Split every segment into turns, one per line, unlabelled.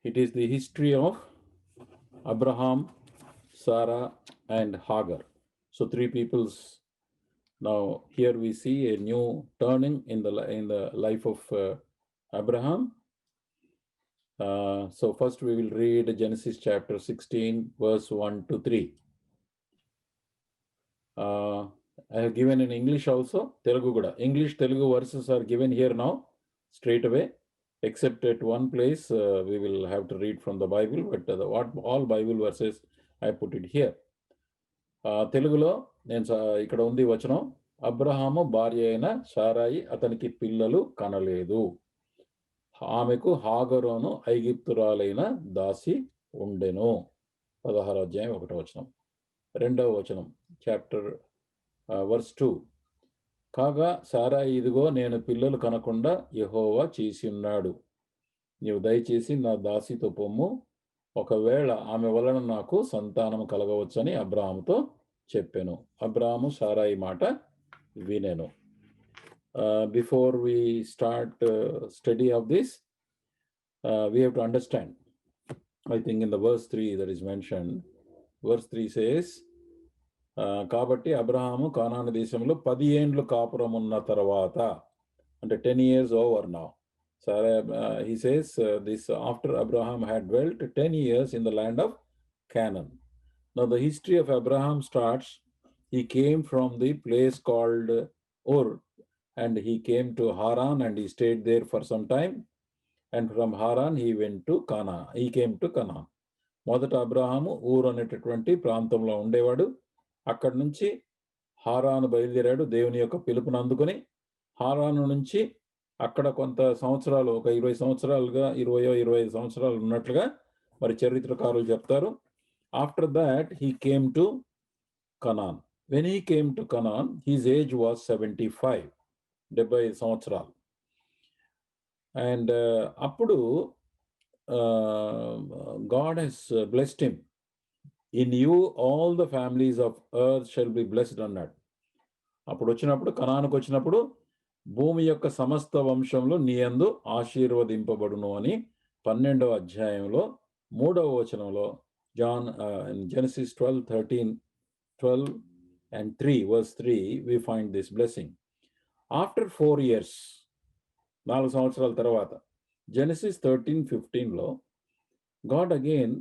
It is the history of Abraham, Sarah, and Hagar. So three peoples. Now here we see a new turning in the life of Abraham. So first we will read Genesis chapter 16, verse 1 to 3. I have given in English also, Telugu kuda. English, Telugu verses are given here now, straight away. Except at one place, we will have to read from the Bible, but all Bible verses, I put it here. తెలుగులో నేను ఇక్కడ ఉంది వచనం. అబ్రహాము భార్య అయిన సారాయి అతనికి పిల్లలు కనలేదు. ఆమెకు హాగరును ఐగుప్తురాలైన దాసి ఉండెను. 16వ అధ్యాయం 1వ వచనం. 2వ వచనం చాప్టర్ వర్స్ 2. కాగా సారాయి, ఇదిగో నేను పిల్లలు కనకుండా యెహోవా చేసి ఉన్నాడు. నీవు దయచేసి నా దాసితో పొమ్ము, ఒకవేళ ఆమె వలన నాకు సంతానం కలగవచ్చని అబ్రాహాముతో చెప్పెను. అబ్రాహాము సారాయి మాట వినెను. Before we start study of this, we have to understand. I think in the verse 3 that is mentioned, verse 3 says, కాబట్టి అబ్రహాము కానాను దేశంలో 10 ఏండ్లు కాపురం ఉన్న తర్వాత, అంటే 10 years over now. He says this after Abraham had dwelt 10 years in the land of Canaan. Now the history of Abraham starts. He came from the place called Ur, and he came to Haran, and he stayed there for some time. And from Haran he went to Canaan. He came to Canaan. మొదట అబ్రహాము ఊరు అనేటటువంటి ప్రాంతంలో ఉండేవాడు. అక్కడి నుంచి హారాను బయలుదేరాడు దేవుని యొక్క పిలుపును అందుకొని. హారాను నుంచి అక్కడ కొంత సంవత్సరాలు, ఒక 20 సంవత్సరాలుగా 25 సంవత్సరాలు ఉన్నట్లుగా మరి చరిత్రకారులు చెప్తారు. After that he came to Canaan. When he came to Canaan his age was 75, 75 సంవత్సరాలు. అండ్ అప్పుడు God has blessed him. In you all the families of earth shall be blessed అన్నాడు. అప్పుడు వచ్చినప్పుడు, కనానుకు వచ్చినప్పుడు, భూమి యొక్క సమస్త వంశంలో నీ యందు ఆశీర్వదింపబడును అని 12వ అధ్యాయంలో 3వ వచనంలో Genesis 12 and 3 verse 3 we find this blessing. After 4 years, 4 సంవత్సరాల తర్వాత, Genesis 13:15లో God again,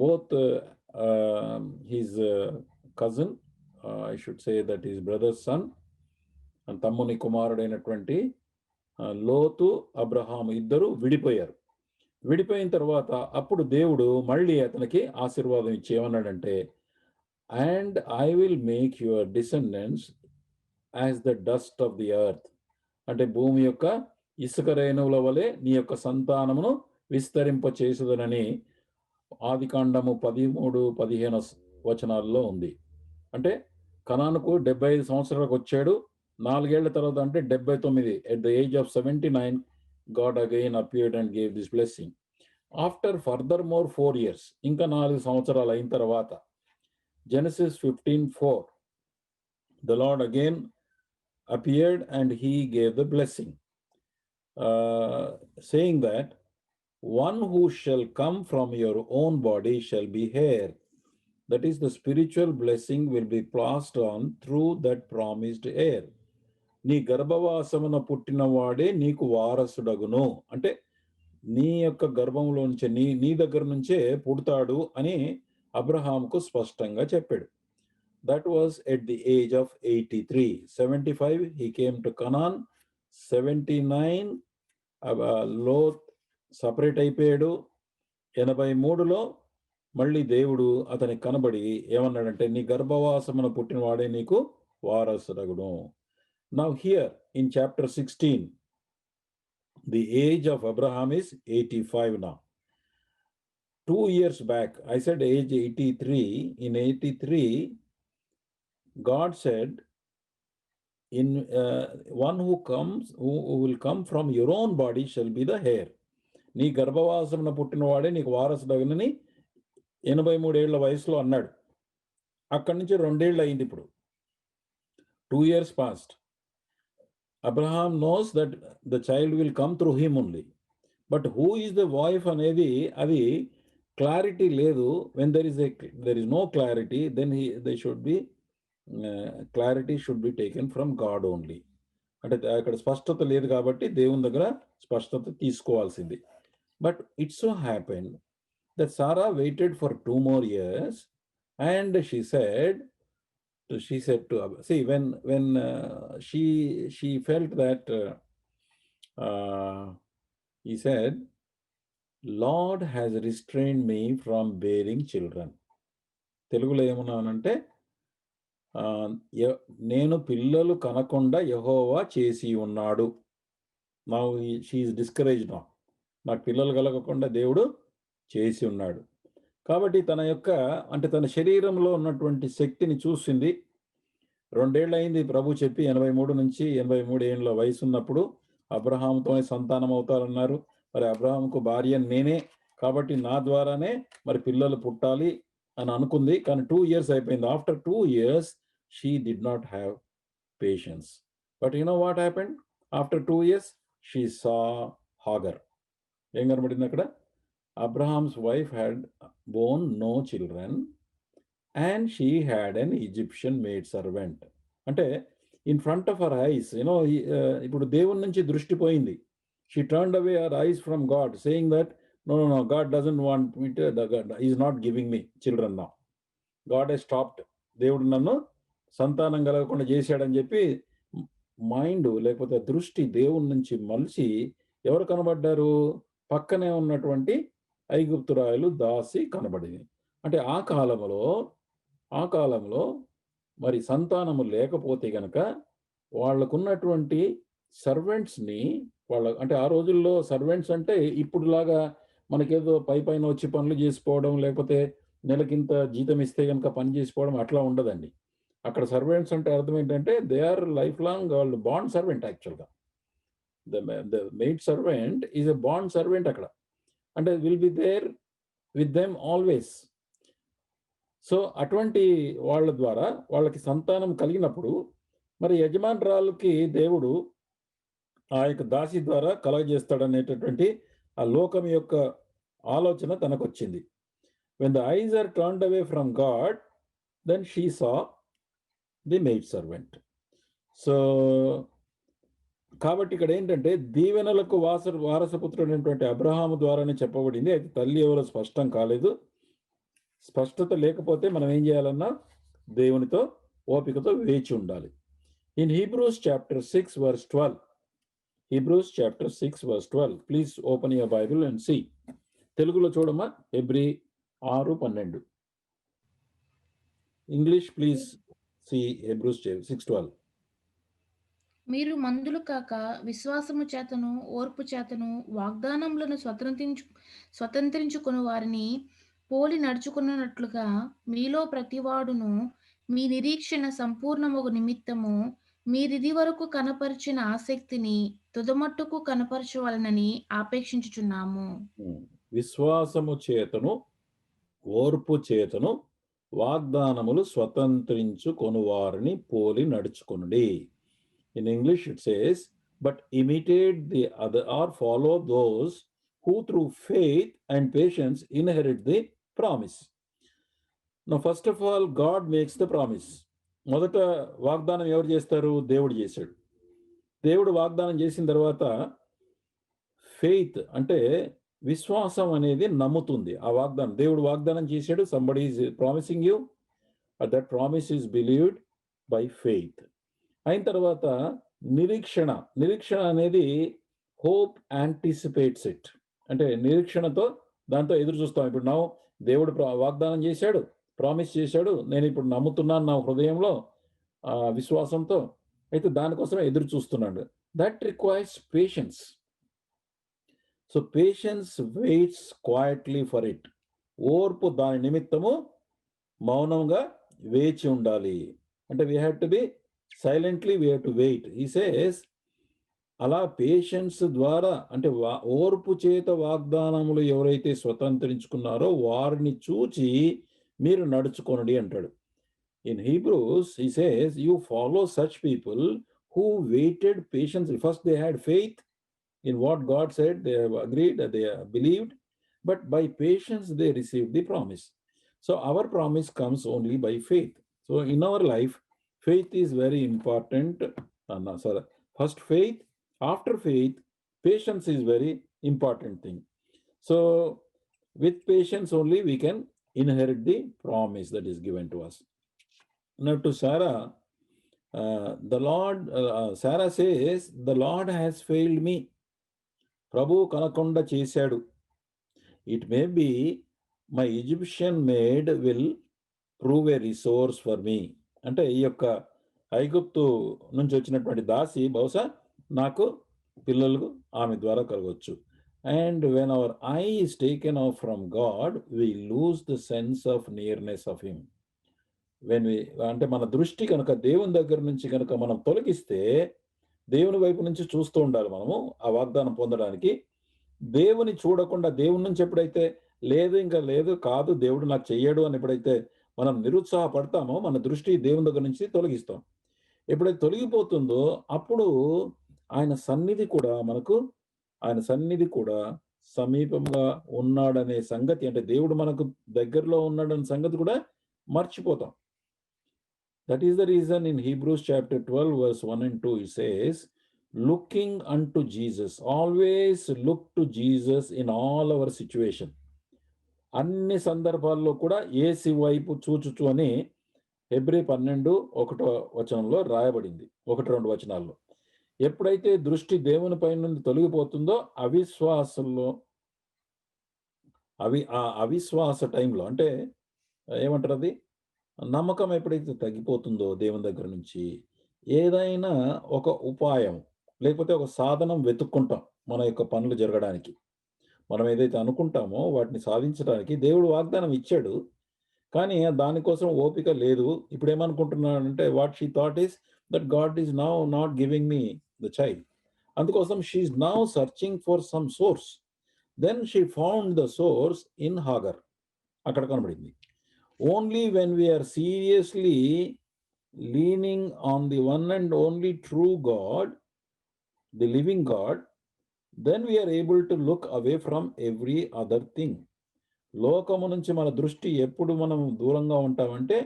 both his cousin, I should say that his brother's son, and తమ్ముని కుమారుడైనటువంటి లోతు, అబ్రహాము ఇద్దరు విడిపోయారు. విడిపోయిన తర్వాత అప్పుడు దేవుడు మళ్ళీ అతనికి ఆశీర్వాదం ఇచ్చి ఏమన్నాడంటే, and I will make your descendants as the dust of the earth. అంటే భూమి యొక్క ఇసుక రేణువుల వలె నీ యొక్క సంతానమును విస్తరింప చేసుదనని ఆదికాండము 13-15 వచనాల్లో ఉంది. అంటే కనానుకు 75 సంవత్సరాలకు వచ్చాడు. 4 ఏళ్ల తర్వాత, అంటే 79, at the age of 79, God again appeared and gave this blessing. After furthermore 4 years, ఇంకా 4 సంవత్సరాలు అయిన తర్వాత, Genesis 15:4, the Lord again appeared and he gave the blessing, saying that one who shall come from your own body shall be heir. That is, the spiritual blessing will be passed on through that promised heir. నీ గర్భవాసమున పుట్టిన వాడే నీకు వారసుడగును. అంటే నీ యొక్క గర్భంలో నుంచే, నీ దగ్గర నుంచే పుడతాడు అని అబ్రహాముకు స్పష్టంగా చెప్పాడు. That was at the age of 83. 75 he came to Canaan. 79 Lot separate అయిపోయాడు. 83లో మళ్ళీ దేవుడు అతనికి కనబడి ఏమన్నాడంటే, నీ గర్భవాసమున పుట్టిన వాడే నీకు వారసుడగును. Now here in chapter 16, the age of Abraham is 85 now. 2 years back, I said age 83. In 83, God said, in one who will come from your own body shall be the heir. నీ గర్భవాసమున పుట్టిన వాడే నీకు వారసుడగునని 83 ఏళ్ల వయసులో అన్నాడు. అక్కడి నుంచి 2 ఏళ్ళు అయింది. ఇప్పుడు 2 years passed. Abraham knows that the child will come through him only. But who is the wife అనేది అది క్లారిటీ లేదు. When there is no clarity, then they should be clarity should be taken from God only. అంటే అక్కడ స్పష్టత లేదు కాబట్టి దేవుని దగ్గర స్పష్టత తీసుకోవాల్సింది. But it so happen that Sarah waited for 2 more years and she said to see when she felt that he said, Lord has restrained me from bearing children. తెలుగులో ఏమన్నానంటే నేను పిల్లలు కనకుండా యెహోవా చేసి ఉన్నాడు. Now she is discouraged now. నాకు పిల్లలు కలగకుండా దేవుడు చేసి ఉన్నాడు. కాబట్టి తన యొక్క అంటే తన శరీరంలో ఉన్నటువంటి శక్తిని చూసింది. 2 ఏళ్లయింది ప్రభు చెప్పి 83 నుంచి 83 ఏండ్ల వయసున్నప్పుడు అబ్రహాముతోనే సంతానం అవుతారన్నారు. మరి అబ్రహాముకు భార్య నేనే కాబట్టి నా ద్వారానే మరి పిల్లలు పుట్టాలి అని అనుకుంది. కానీ 2 years అయిపోయింది. After 2 years she did not have patience. But you know what happened? After 2 years she saw Hagar. ఏం కనబడింది అక్కడ? Abraham's wife had borne no children and she had an Egyptian maid servant. అంటే in front of her eyes ఇప్పుడు దేవుని నుంచి దృష్టి పోయింది. She turned away her eyes from God saying that no God doesn't want me to, is not giving me children now. God he's stopped. దేవుడు నన్ను సంతానం కలగకుండా చేశాడని చెప్పి మైండ్ లేకపోతే దృష్టి దేవుని నుంచి మలిచి ఎవరు కనబడ్డారు? పక్కనే ఉన్నటువంటి ఐగుప్తురాయలు దాసి కనబడింది. అంటే ఆ కాలంలో మరి సంతానము లేకపోతే గనక వాళ్ళకున్నటువంటి సర్వెంట్స్‌ని అంటే ఆ రోజుల్లో సర్వెంట్స్ అంటే ఇప్పుడులాగా మనకేదో పైన వచ్చి పనులు చేసుకోవడం, లేకపోతే నెలకింత జీతం ఇస్తే గనక పని చేసుకోవడం అట్లా ఉండదండి. అక్కడ సర్వెంట్స్ అంటే అర్థం ఏంటంటే దే ఆర్ లైఫ్ లాంగ్ వాళ్ళు బాండ్ సర్వెంట్ యాక్చువల్‌గా. The maid servant is a bond servant అక్కడ. అంటే will be there with them always. So అటువంటి వాళ్ళ ద్వారా వాళ్ళకి సంతానం కలిగినప్పుడు మరి యజమానురాలుకి దేవుడు ఆ యొక్క దాసి ద్వారా కలగజేస్తాడనేటటువంటి ఆ లోకం యొక్క ఆలోచన తనకొచ్చింది. When the eyes are turned away from God then she saw the maid servant. So కాబట్టి ఇక్కడ ఏంటంటే దీవెనలకు వారసపుత్రుడైనటువంటి అబ్రహాము ద్వారానే చెప్పబడింది. అయితే తల్లి ఎవరో స్పష్టం కాలేదు. స్పష్టత లేకపోతే మనం ఏం చేయాలన్నా దేవునితో ఓపికతో వేచి ఉండాలి. In Hebrews chapter 6 verse 12. Hebrews chapter 6 verse 12. Please open your Bible and see. తెలుగులో చూడమ్మా. హెబ్రీ 6:12. English please see Hebrews 6:12.
మీరు మందులు కాక విశ్వాసము చేతను ఓర్పు చేతను వాగ్దానములను స్వతంత్రించుకుని వారిని పోలి నడుచుకున్నట్లుగా మీలో ప్రతివాడును మీ నిరీక్షణ సంపూర్ణమగు నిమిత్తము మీరిది వరకు కనపరిచిన ఆసక్తిని తుదమట్టుకు కనపరచవలనని ఆపేక్షించుచున్నాము.
విశ్వాసము చేతను ఓర్పు చేతను వాగ్దానములు స్వతంత్రించుకొని వారిని పోలి నడుచుకొనుడి. In English it says, but imitate the other or follow those who through faith and patience inherit the promise. Now first of all, God makes the promise. మొదట వాగ్దానం ఎవరు చేస్తారు? దేవుడు చేశాడు. దేవుడు వాగ్దానం చేసిన తర్వాత ఫెయిత్ అంటే విశ్వాసం అనేది నమ్ముతుంది ఆ వాగ్దానం. దేవుడు వాగ్దానం చేశాడు. Somebody is promising you, that promise is believed by faith. అయిన తర్వాత నిరీక్షణ అనేది హోప్ యాంటిసిపేట్స్ ఇట్. అంటే నిరీక్షణతో దాంతో ఎదురు చూస్తాం. ఇప్పుడు దేవుడు వాగ్దానం చేశాడు, ప్రామిస్ చేశాడు, నేను ఇప్పుడు నమ్ముతున్నాను నా హృదయంలో విశ్వాసంతో. అయితే దానికోసం ఎదురు చూస్తున్నాడు. That requires patience. So patience waits quietly for it. ఓర్పు దాని నిమిత్తము మౌనంగా వేచి ఉండాలి. అంటే we have to be silently we have to wait. ఈ సేస్ అలా పేషెన్స్ ద్వారా అంటే ఓర్పు చేత వాగ్దానములు ఎవరైతే స్వతంత్రించుకున్నారో వారిని చూచి మీరు నడుచుకొనుడి అంటాడు. In Hebrews he says you follow such people who waited patiently. First they had faith In what God said, they have agreed, they have believed, but by patience they received the promise. So our promise comes only by faith. So in our life, faith is very important. No, sorry. First faith, after faith, patience is very important thing. So with patience only we can inherit the promise that is given to us. Now to Sarah, Sarah says, the Lord has failed me. ప్రభు కనకుండా చేశాడు. It may be my Egyptian made will prove A resource for me. అంటే ఈ యొక్క ఐగుప్తు నుంచి వచ్చినటువంటి దాసి బహుశా నాకు పిల్లలు ఆమె ద్వారా కలగవచ్చు. And when our eye is taken off from God we lose the sense of nearness of him. అంటే మన దృష్టి కనుక దేవుని దగ్గర నుంచి కనుక మనం తొలగిస్తే, దేవుని వైపు నుంచి చూస్తూ ఉండాలి మనము ఆ వాగ్దానం పొందడానికి. దేవుని చూడకుండా దేవుని నుంచి ఎప్పుడైతే ఇంకా లేదు, కాదు దేవుడు నాకు చెయ్యడు అని ఎప్పుడైతే మనం నిరుత్సాహపడతామో, మన దృష్టి దేవుని దగ్గర నుంచి తొలగిస్తాం. ఎప్పుడైతే తొలగిపోతుందో అప్పుడు ఆయన సన్నిధి కూడా సమీపంగా ఉన్నాడనే సంగతి, అంటే దేవుడు మనకు దగ్గరలో ఉన్నాడనే సంగతి కూడా మర్చిపోతాం. That is the reason in Hebrews chapter 12 verse 1 and 2 it says, looking unto Jesus. Always look to Jesus in all our situation. అన్ని సందర్భాల్లో కూడా యేసు వైపు చూచుచు అని హెబ్రీ 12:1 రాయబడింది. 1-2 వచనాల్లో. ఎప్పుడైతే దృష్టి దేవుని పై నుండి తొలగిపోతుందో అవిశ్వాస టైంలో, అంటే ఏమంటారు అది, నమ్మకం ఎప్పుడైతే తగ్గిపోతుందో దేవుని దగ్గర నుంచి, ఏదైనా ఒక ఉపాయం లేకపోతే ఒక సాధనం వెతుక్కుంటాం మన యొక్క పనులు జరగడానికి. మనం ఏదైతే అనుకుంటామో వాటిని సాధించడానికి దేవుడు వాగ్దానం ఇచ్చాడు, కానీ దానికోసం ఓపిక లేదు. ఇప్పుడు ఏమనుకుంటున్నాడంటే, what she thought is that God is now not giving me the child. అందుకోసం she is now searching for some source. Then she found the source in Hagar. అక్కడ కనబడింది. Only when we are seriously leaning on the one and only true God, the living God, then we are able to look away from every other thing. లోకము నుంచి మన దృష్టి ఎప్పుడు మనం దూరంగా ఉంటామంటే,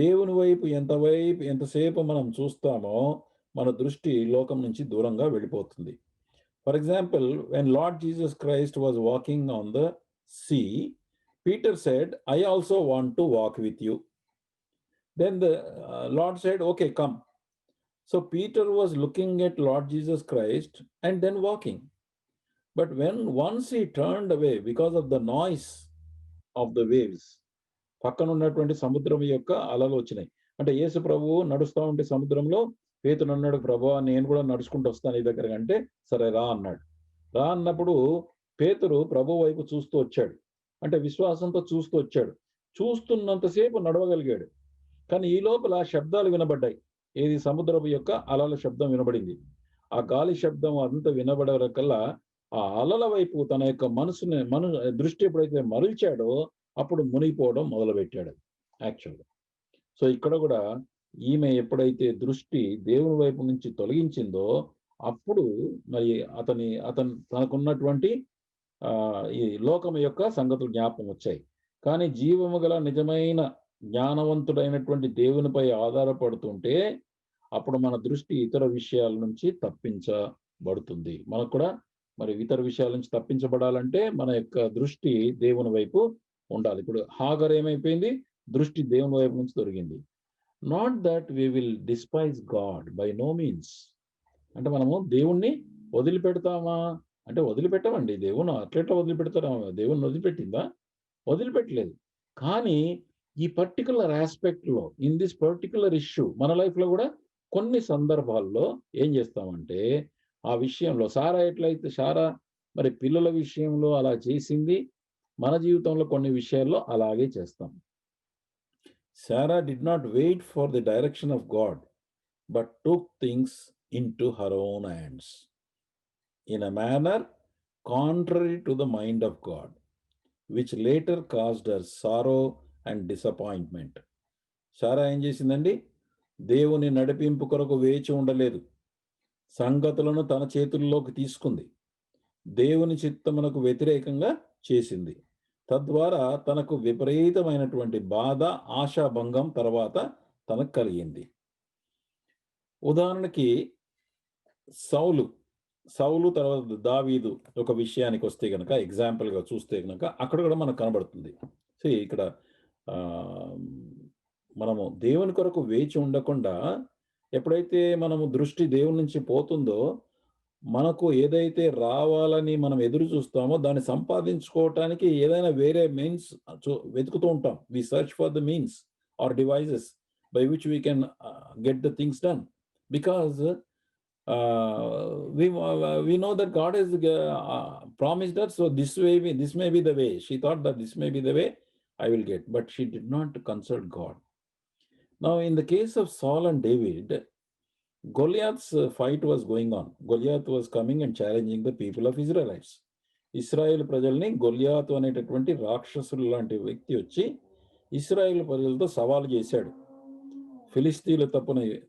దేవుని వైపు ఎంతసేపు మనం చూస్తామో మన దృష్టి లోకం నుంచి దూరంగా వెళ్ళిపోతుంది. For example, when Lord Jesus Christ was walking on the sea, Peter said, I also want to walk with you. Then the Lord said, okay, come. So Peter was looking at Lord Jesus Christ and then walking. But once he turned away because of the noise of the waves, పక్కన ఉన్నటువంటి సముద్రం యొక్క అలలు వచ్చినాయి. అంటే యేసు ప్రభువు నడుస్తూ ఉంటే సముద్రంలో పేతురు అన్నాడు, ప్రభువా నేను కూడా నడుచుకుంటూ వస్తాను నీ దగ్గర. అంటే సరే రా అన్నాడు. రా అన్నప్పుడు పేతురు ప్రభు వైపు చూస్తూ వచ్చాడు. అంటే విశ్వాసంతో చూస్తూ వచ్చాడు. చూస్తున్నంతసేపు నడవగలిగాడు. కానీ ఈ లోపల శబ్దాలు వినబడ్డాయి. ఏది, సముద్రపు యొక్క అలల శబ్దం వినబడింది. ఆ గాలి శబ్దం అంతా వినబడకల్లా ఆ అలల వైపు తన యొక్క దృష్టి ఎప్పుడైతే మరల్చాడో అప్పుడు మునిగిపోవడం మొదలుపెట్టాడు యాక్చువల్గా. సో ఇక్కడ కూడా ఈమె ఎప్పుడైతే దృష్టి దేవుని వైపు నుంచి తొలగించిందో అప్పుడు మరి తనకున్నటువంటి ఈ లోకం యొక్క సంగతులు జ్ఞాపకం వచ్చాయి. కానీ జీవము గల నిజమైన జ్ఞానవంతుడైనటువంటి దేవునిపై ఆధారపడుతుంటే అప్పుడు మన దృష్టి ఇతర విషయాల నుంచి తప్పించబడుతుంది. మనకు కూడా మరి ఇతర విషయాల నుంచి తప్పించబడాలంటే మన యొక్క దృష్టి దేవుని వైపు ఉండాలి. ఇప్పుడు హాగర్ ఏమైపోయింది, దృష్టి దేవుని వైపు నుంచి దొరికింది. Not that we will despise God, by no means. అంటే మనము దేవుణ్ణి వదిలిపెడతామా అంటే వదిలిపెట్టమండి. దేవుని అట్లెట్లా వదిలిపెడతారా? దేవుణ్ణి వదిలిపెట్టిందా? వదిలిపెట్టలేదు. కానీ ఈ పర్టికులర్ ఆస్పెక్ట్లో, ఇన్ దిస్ పర్టికులర్ ఇష్యూ, మన లైఫ్లో కూడా కొన్ని సందర్భాల్లో ఏం చేస్తామంటే, ఆ విషయంలో సారా మరి పిల్లల విషయంలో అలా చేసింది, మన జీవితంలో కొన్ని విషయాల్లో అలాగే చేస్తాం. Sarah did not wait for the direction of God, but took things into her own hands in a manner contrary to the mind of God, which later caused her sorrow and disappointment. సారా ఏం చేసిందండి? దేవుని నడిపింపు కొరకు వేచి ఉండలేదు. సంగతులను తన చేతుల్లోకి తీసుకుంది. దేవుని చిత్తమునకు వ్యతిరేకంగా చేసింది. తద్వారా తనకు విపరీతమైనటువంటి బాధ, ఆశాభంగం తర్వాత తనకు కలిగింది. ఉదాహరణకి సౌలు, సౌలు తర్వాత దావీదు ఒక విషయానికొస్తే గనక ఎగ్జాంపుల్‌గా చూస్తే గనక అక్కడ కూడా మనకు కనబడుతుంది. ఇక్కడ ఆహ్, మనము దేవుని కొరకు వేచి ఉండకుండా ఎప్పుడైతే మనము దృష్టి దేవుని నుంచి పోతుందో, మనకు ఏదైతే రావాలని మనం ఎదురు చూస్తామో దాన్ని సంపాదించుకోవటానికి ఏదైనా వేరే మీన్స్ వెతుకుతూ ఉంటాం. We search for the means or devices by which we can get the things done. Because we know that God has promised us, so this may be the way. She thought that this may be the way I will get, but she did not consult God. Now, in the case of Saul and David, Goliath's fight was going on. Goliath was coming and challenging the people of Israelites. Israel ప్రజల్ని గొల్యాతు అనేటటువంటి రాక్షసులు లాంటి వ్యక్తి వచ్చి Israel ప్రజలతో సవాలు చేశాడు. ఫిలిస్తీన్ల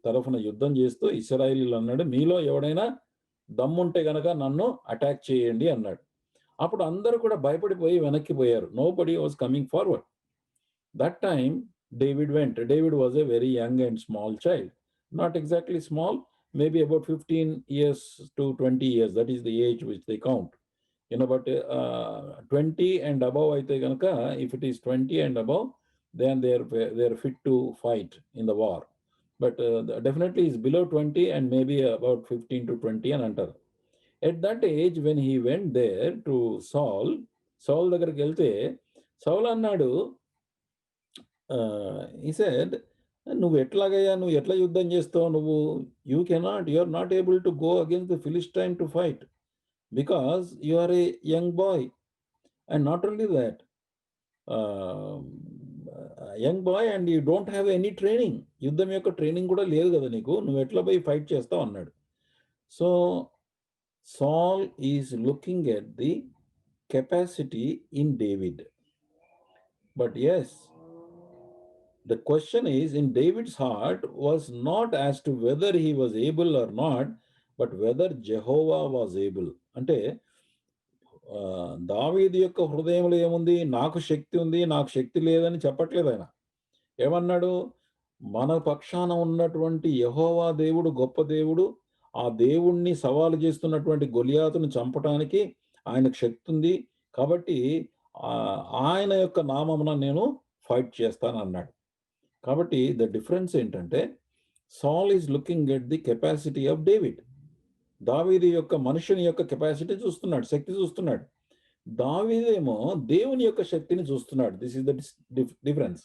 తరఫున యుద్ధం చేస్తూ ఇశ్రాయేలీయులు అన్నాడు, మీలో ఎవడైనా దమ్ముంటే గనక నన్ను అటాక్ చేయండి అన్నాడు. అప్పుడు అందరూ కూడా భయపడిపోయి వెనక్కిపోయారు. Nobody was coming forward. That time David went. David was a very young and small child. Not exactly small, maybe about 15 years to 20 years. That is the age which they count. But 20 and above అయితే గనక, if it is 20 and above, then they're fit to fight in the war. But definitely is below 20 and maybe about 15 to 20 అని అంటారు. At that age, when he went there to Saul దగ్గరికి వెళ్తే సౌల్ అన్నాడు, he said, నువ్వు ఎట్లా యుద్ధం చేస్తావు? you are not able to go against the Philistine to fight because you are a young boy. And not only that, young boy and you don't have any training. యుద్ధం యొక్క training కూడా లేదు కదా నీకు, నువ్వు ఎట్లా పోయి ఫైట్ చేస్తావు అన్నాడు. So Saul is looking at the capacity in David. But yes, the question is in David's heart was not as to whether he was able or not, but whether Jehovah was able. అంటే దావీదు యొక్క హృదయంలో ఏముంది? నాకు శక్తి ఉంది, నాకు శక్తి లేదని చెప్పట్లేదు ఆయన. ఏమన్నాడు? మన పక్షాన ఉన్నటువంటి యెహోవా దేవుడు గొప్ప దేవుడు. ఆ దేవుణ్ణి సవాలు చేస్తున్నటువంటి గొలియాతును చంపటానికి ఆయనకు శక్తి ఉంది. కాబట్టి ఆయన యొక్క నామమున నేను ఫైట్ చేస్తానన్నాడు. కాబట్టి ద డిఫరెన్స్ ఏంటంటే, సాల్ is looking at the capacity of David. దావీదు యొక్క మనుషుని యొక్క కెపాసిటీ చూస్తున్నాడు, శక్తి చూస్తున్నాడు. దావీదేమో దేవుని యొక్క శక్తిని చూస్తున్నాడు. This is the difference.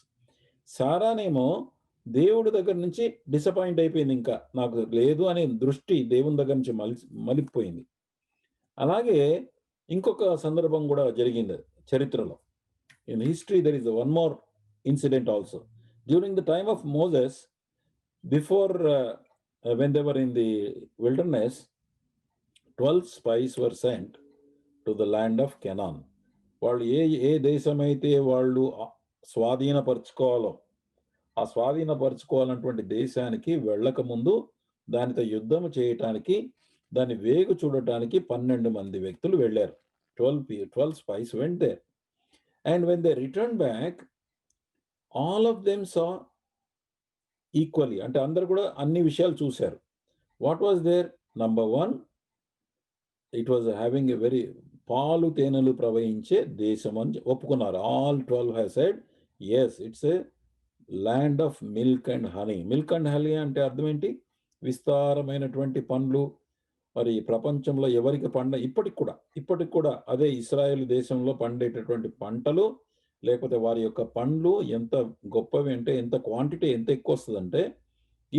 సారానేమో దేవుడి దగ్గర నుంచి డిసప్పాయింట్ అయిపోయింది, ఇంకా నాకు లేదు అనే దృష్టి దేవుని దగ్గర నుంచి మలిపోయింది. అలాగే ఇంకొక సందర్భం కూడా జరిగింది చరిత్రలో. In history there is one more incident also. During the time of Moses, before when they were in the wilderness, 12 spies were sent to the land of Canaan. వాళ్ళు ఏ దేశమైతే వాళ్ళు స్వాధీనపరచుకోవాలో, ఆ స్వాధీనపరచుకోవాలన్నటువంటి దేశానికి వెళ్ళక ముందు దానితో యుద్ధం చేయటానికి, దాన్ని వేగు చూడటానికి 12 మంది వ్యక్తులు వెళ్ళారు. 12 spies went there. And when they returned back, all of them saw equally. అంటే అందరు కూడా అన్ని విషయాలు చూశారు. What was there? Number 1, it was having a very పాలు తేనెలు ప్రవహించే దేశం అని ఒప్పుకున్నారు. All 12 have said yes, it's a land of milk and honey. Milk and honey అంటే అర్థం ఏంటి? విస్తారమైనటువంటి పండ్లు. మరి ప్రపంచంలో ఎవరికి ఇప్పటికి కూడా అదే ఇశ్రాయేల్ దేశంలో పండేటటువంటి పంటలు, లేకపోతే వారి యొక్క పండ్లు ఎంత గొప్పవి అంటే, ఎంత క్వాంటిటీ ఎంత ఎక్కువ వస్తుందంటే,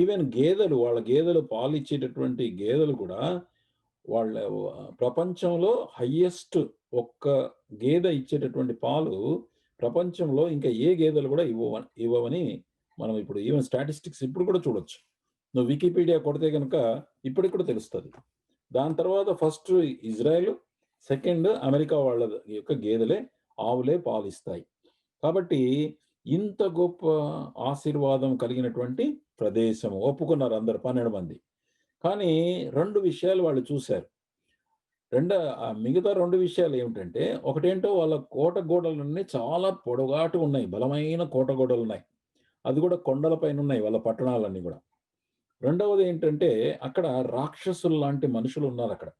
ఈవెన్ గేదెలు, వాళ్ళ గేదెలు పాలు ఇచ్చేటటువంటి గేదెలు కూడా వాళ్ళ ప్రపంచంలో హయ్యెస్ట్, ఒక్క గేదె ఇచ్చేటటువంటి పాలు ప్రపంచంలో ఇంకా ఏ గేదెలు కూడా ఇవ్వవని మనం ఇప్పుడు ఈవెన్ స్టాటిస్టిక్స్ ఇప్పుడు కూడా చూడొచ్చు. నువ్వు వికీపీడియా కొడితే కనుక ఇప్పటికి కూడా తెలుస్తుంది. దాని తర్వాత ఫస్ట్ ఇజ్రాయెల్, సెకండ్ అమెరికా వాళ్ళ యొక్క గేదెలే, ఆవులే పాలిస్తాయి. కాబట్టి ఇంత గొప్ప ఆశీర్వాదం కలిగినటువంటి ప్రదేశము ఒప్పుకున్నారు అందరు 12 మంది. కానీ 2 విషయాలు వాళ్ళు చూశారు. మిగతా 2 విషయాలు ఏమిటంటే, ఒకటేంటో వాళ్ళ కోట గోడలన్నీ చాలా పొడగాటుగా ఉన్నాయి. బలమైన కోట గోడలున్నాయి. అది కూడా కొండల పైనున్నాయి వాళ్ళ పట్టణాలన్నీ గూడా. రెండవదేంటంటే, అక్కడ రాక్షసుల్లాంటి మనుషులున్నారక్కడ.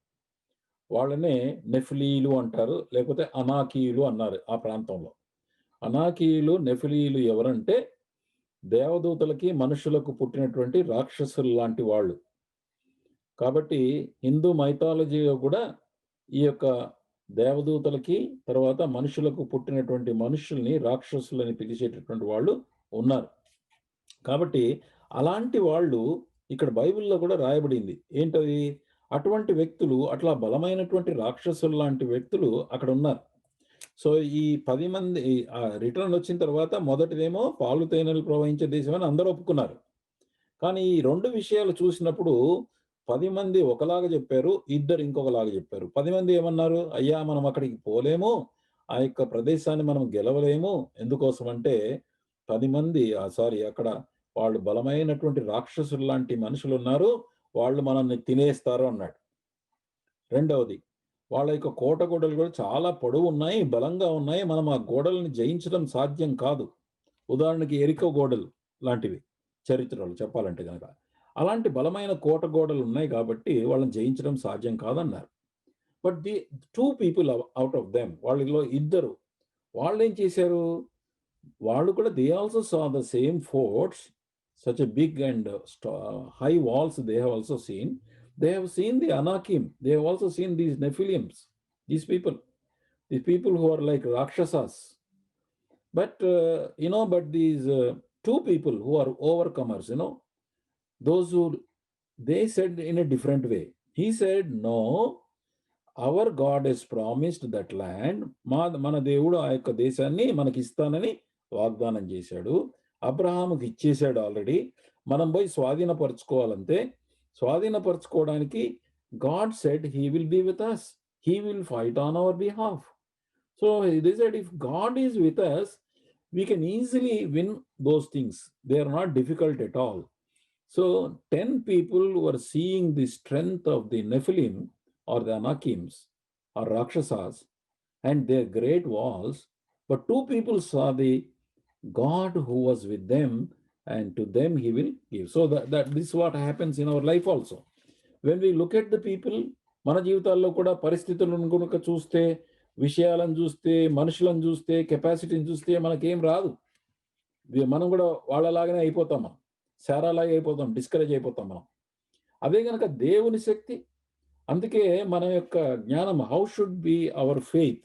వాళ్ళనే నెఫిలీలు అంటారు. లేకపోతే అనాకీయులు అన్నారు ఆ ప్రాంతంలో. అనాకీయులు, నెఫిలీలు ఎవరంటే, దేవదూతలకి, మనుషులకు పుట్టినటువంటి రాక్షసుల్లాంటి వాళ్ళు. కాబట్టి హిందూ మైథాలజీలో కూడా ఈ యొక్క దేవదూతలకి, తర్వాత మనుషులకు పుట్టినటువంటి మనుషుల్ని రాక్షసులని పిలిచేటటువంటి వాళ్ళు ఉన్నారు. కాబట్టి అలాంటి వాళ్ళు ఇక్కడ బైబిల్‌లో కూడా రాయబడింది. ఏంటది? అటువంటి వ్యక్తులు, అట్లా బలమైనటువంటి రాక్షసుల్లాంటి వ్యక్తులు అక్కడున్నారు. సో, ఈ 10 మంది రిటర్నొచ్చిన తర్వాత మొదటిదేమో పాలు తేనెలు ప్రవహించే దేశం అని అందరూ ఒప్పుకున్నారు. కానీ ఈ 2 విషయాలు చూసినప్పుడు 10 మంది ఒకలాగా జెప్పారు. ఇద్దరు ఇంకొకలాగా జెప్పారు. 10 మంది ఏమన్నారు? అయ్యా! మనం అక్కడికి పోలేము. ఆ యొక్క ప్రదేశాన్ని మనం గెలవలేము. ఎందుకోసమంటే 10 మంది అక్కడ వాళ్ళు బలమైనటువంటి రాక్షసుల్లాంటి మనుషులున్నారు. వాళ్ళు మనల్ని తినేస్తారు అన్నాడు. రెండవది వాళ్ళ యొక్క కోట గోడలు గూడా చాలా పొడవున్నాయి, బలంగా ఉన్నాయి. మనం ఆ గోడలను జయించడం సాధ్యం కాదు. ఉదాహరణకి ఎరికో గోడలు లాంటివి చరిత్రలో చెప్పాలంటే గనక. అలాంటి బలమైన కోట గోడలున్నాయి గాబట్టి వాళ్ళని జయించడం సాధ్యం కాదన్నారు. But the 2 people out of them వాళ్ళలో ఇద్దరు వాళ్ళేం చేశారు? వాళ్ళు కూడా they also saw the same forts, such a big and high walls they have also seen. They have seen the Anakim. They have also seen these Nephilims, these people who are like Rakshasas. But, but these 2 people who are overcomers, those who they said in a different way. He said, "No, our God has promised that land. మన దేవుడు ఆ యొక్క దేశాన్ని మనకిస్తానని వాగ్దానం చేశాడు. అబ్రహాముకి ఇచ్చేసాడు already. మనం పోయి స్వాధీనపరచుకోవాలంతే. స్వాధీనపరచుకోవడానికి God said he will be with us. He will fight on our behalf." So they said if God is with us, we can easily win those things. They are not difficult at all. So 10 people were seeing the strength of the Nephilim or the Anakims or Rakshasas and their great walls, but 2 people saw the God who was with them, and to them he will give. So that this is what happens in our life also. When we look at the people, మన జీవితాల్లో కూడా పరిస్థితులను గనుక చూస్తే, విషయాలను చూస్తే, మనుషులను చూస్తే, కెపాసిటీని చూస్తే మనకేం రాదు. మనం కూడా వాళ్ళలాగానే అయిపోతాం మనం. శారాలాగా అయిపోతాం, డిస్కరేజ్ అయిపోతాం మనం. అదే గనక దేవుని శక్తి, అందుకే మన యొక్క జ్ఞానం how should be our faith?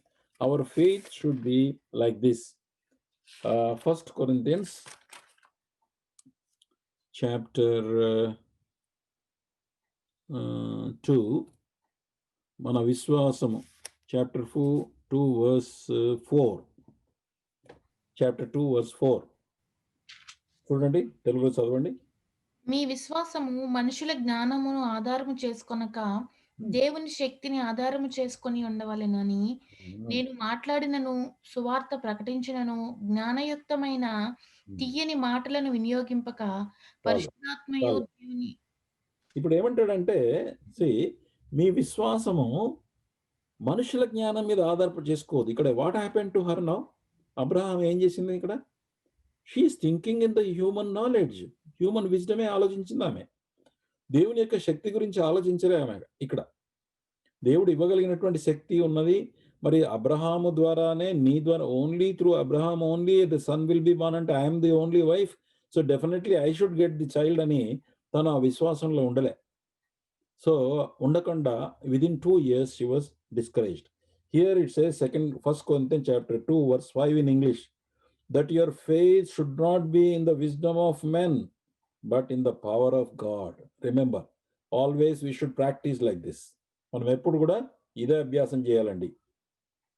Our faith should be like this. 1 Corinthians chapter 2, మన విశ్వాసము chapter 2 verse 4. Chapter 2 verse 4. చూడండి, తెలుగులో చదవండి.
మీ విశ్వాసము మనుషుల జ్ఞానమును ఆధారము చేసుకొనక దేవుని శక్తిని ఆధారము చేసుకొని ఉండవలెనని నేను మాట్లాడినను, సువార్త ప్రకటించినను, జ్ఞానయుక్తమైన తీయని మాటలను వినియోగింపక పరిశుద్ధాత్మయు దేవుని.
ఇప్పుడు ఏమంటాడంటే, మీ విశ్వాసము మనుషుల జ్ఞానం మీద ఆధారపడి చేసుకోదు. ఇక్కడ what happen to her now? Abraham ఏం చేసింది ఇక్కడ? She is thinking in the human knowledge. Human విజ్డమే ఆలోచించింది ఆమె. దేవుని యొక్క శక్తి గురించి ఆలోచించలే ఆమె ఇక్కడ. దేవుడు ఇవ్వగలిగినటువంటి శక్తి ఉన్నది. మరి అబ్రహాము ద్వారానే, నీ ద్వారా, only through Abraham only the son will be born అంటే I'm the only wife, so definitely I should get the child అని తను ఆ విశ్వాసంలో ఉండలే. సో ఉండకుండా within 2 years she was discouraged. Here it says 1 Corinthians chapter 2 verse 5 in English, that your faith should not be in the wisdom of men, but in the power of God. Remember, always we should practice like this. మనం ఎప్పుడు కూడా ఇదే అభ్యాసం చేయాలండి.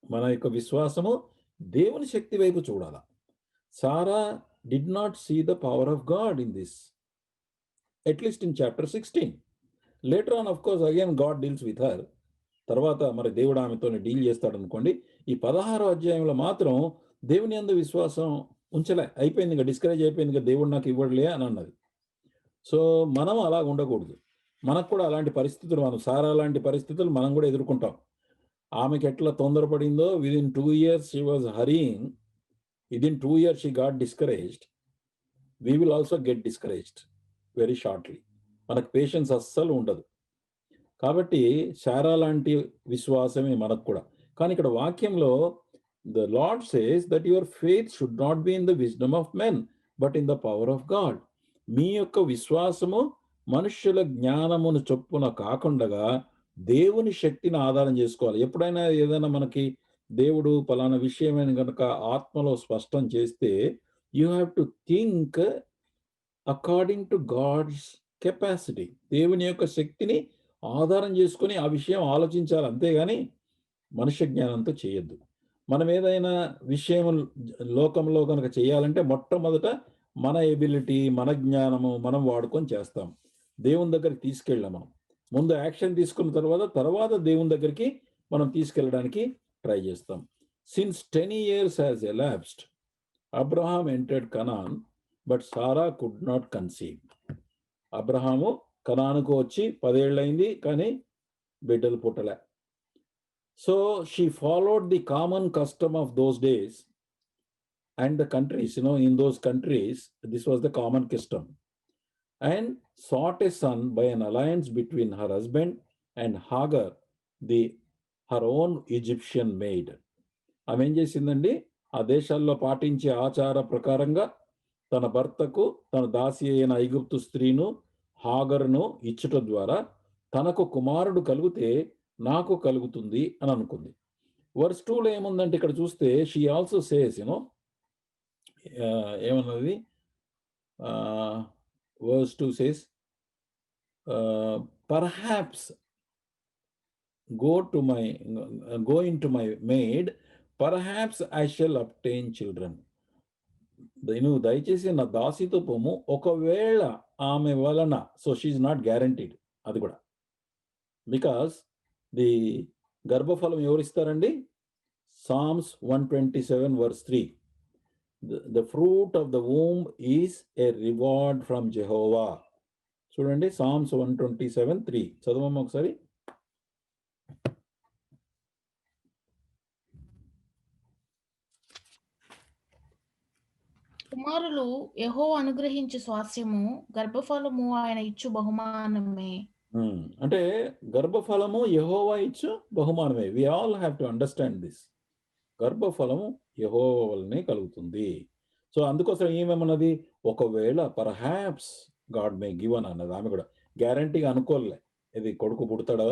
మన యొక్క విశ్వాసము దేవుని శక్తి వైపు చూడాల. సారా did not see the power of God in this, at least in chapter 16. Later on, of course, again God deals with her. తర్వాత మరి దేవుడు ఆమెతో డీల్ చేస్తాడు అనుకోండి. ఈ 16వ అధ్యాయంలో మాత్రం దేవుని యందు విశ్వాసం ఉంచలే, అయిపోయింది, ఇంకా డిస్కరేజ్ అయిపోయింది, ఇంకా దేవుడు నాకు ఇవ్వడలే అని అన్నది. సో మనం అలా ఉండకూడదు. మనకు కూడా అలాంటి పరిస్థితులు సారా లాంటి పరిస్థితులు మనం కూడా ఎదుర్కొంటాం. ఆమెకి ఎట్లా తొందరపడిందో within 2 years she was hurrying. Within 2 years she got discouraged. We will also get discouraged very shortly. మనకు పేషెన్స్ అస్సలు ఉండదు. కాబట్టి శారా లాంటి విశ్వాసమే మనకు కూడా. కానీ ఇక్కడ వాక్యంలో the Lord says that your faith should not be in the wisdom of men but in the power of God. మీ యొక్క విశ్వాసము మనుష్యుల జ్ఞానమును చొప్పున కాకుండగా దేవుని శక్తిని ఆధారం చేసుకోవాలి. ఎప్పుడైనా ఏదైనా మనకి దేవుడు పలానా విషయమైన గనుక ఆత్మలో స్పష్టం చేస్తే you have to think according to God's capacity. దేవుని యొక్క శక్తిని ఆధారం చేసుకొని ఆ విషయం ఆలోచించాలి. అంతేగాని మనుష్య జ్ఞానంతో చేయొద్దు. మనం ఏదైనా విషయం లోకంలో కనుక చేయాలంటే మొట్టమొదట మన ఎబిలిటీ, మన జ్ఞానము మనం వాడుకొని చేస్తాం. దేవుని దగ్గరికి తీసుకెళ్ళాం మనం. ముందు యాక్షన్ తీసుకున్న తర్వాత దేవుని దగ్గరికి మనం తీసుకెళ్ళడానికి ట్రై చేస్తాం. Since 10 years has elapsed, Abraham entered Canaan but Sarah could not conceive. Abraham కనానుకు వచ్చి 10 ఏళ్ళయింది కానీ బిడ్డలు పుట్టలే. So she followed the common custom of those days and the countries, in those countries, this was the common custom, and sought a son by an alliance between her husband and Hagar, her own Egyptian maid. ఆమె ఏం చేసిందండి, ఆ దేశాల్లో పాటించే ఆచార ప్రకారంగా తన భర్తకు తన దాసి అయిన ఐగుప్తు స్త్రీను హాగరును ఇచ్చుట ద్వారా తనకు కుమారుడు కలిగితే నాకు కలుగుతుంది అని అనుకుంది. వర్స్ 2లో ఏముందంటే ఇక్కడ చూస్తే షీ ఆల్సో సేస్ ఏమన్నది, verse 2 says perhaps go into my maid, perhaps I shall obtain children. నువ్వు దయచేసి నా దాసితో పోము, ఒకవేళ ఆమె వలన. So she not guaranteed. అది కూడా బికాస్ ది గర్భఫలం ఎవరిస్తారండి? Psalms 127 verse 3. The fruit of the womb is a reward from Jehovah. చూడండి, Psalms 127:3 చదవమ్మా ఒకసారి.
కుమారులు యెహోవా అనుగ్రహించు స్వాస్యము, గర్భఫలము ఆయన ఇచ్చు బహుమానమే.
అంటే గర్భఫలము యెహోవా ఇచ్చు బహుమానమే. We all have to understand this. గర్భఫలము యెహోవా వల్లనే కలుగుతుంది. సో అందుకోసం ఏమేమన్నది, ఒకవేళ పర్హాప్స్ గాడ్ మే గివ్ అని అన్నది. ఆమె కూడా గ్యారంటీగా అనుకోలే ఇది కొడుకు పుడతాడా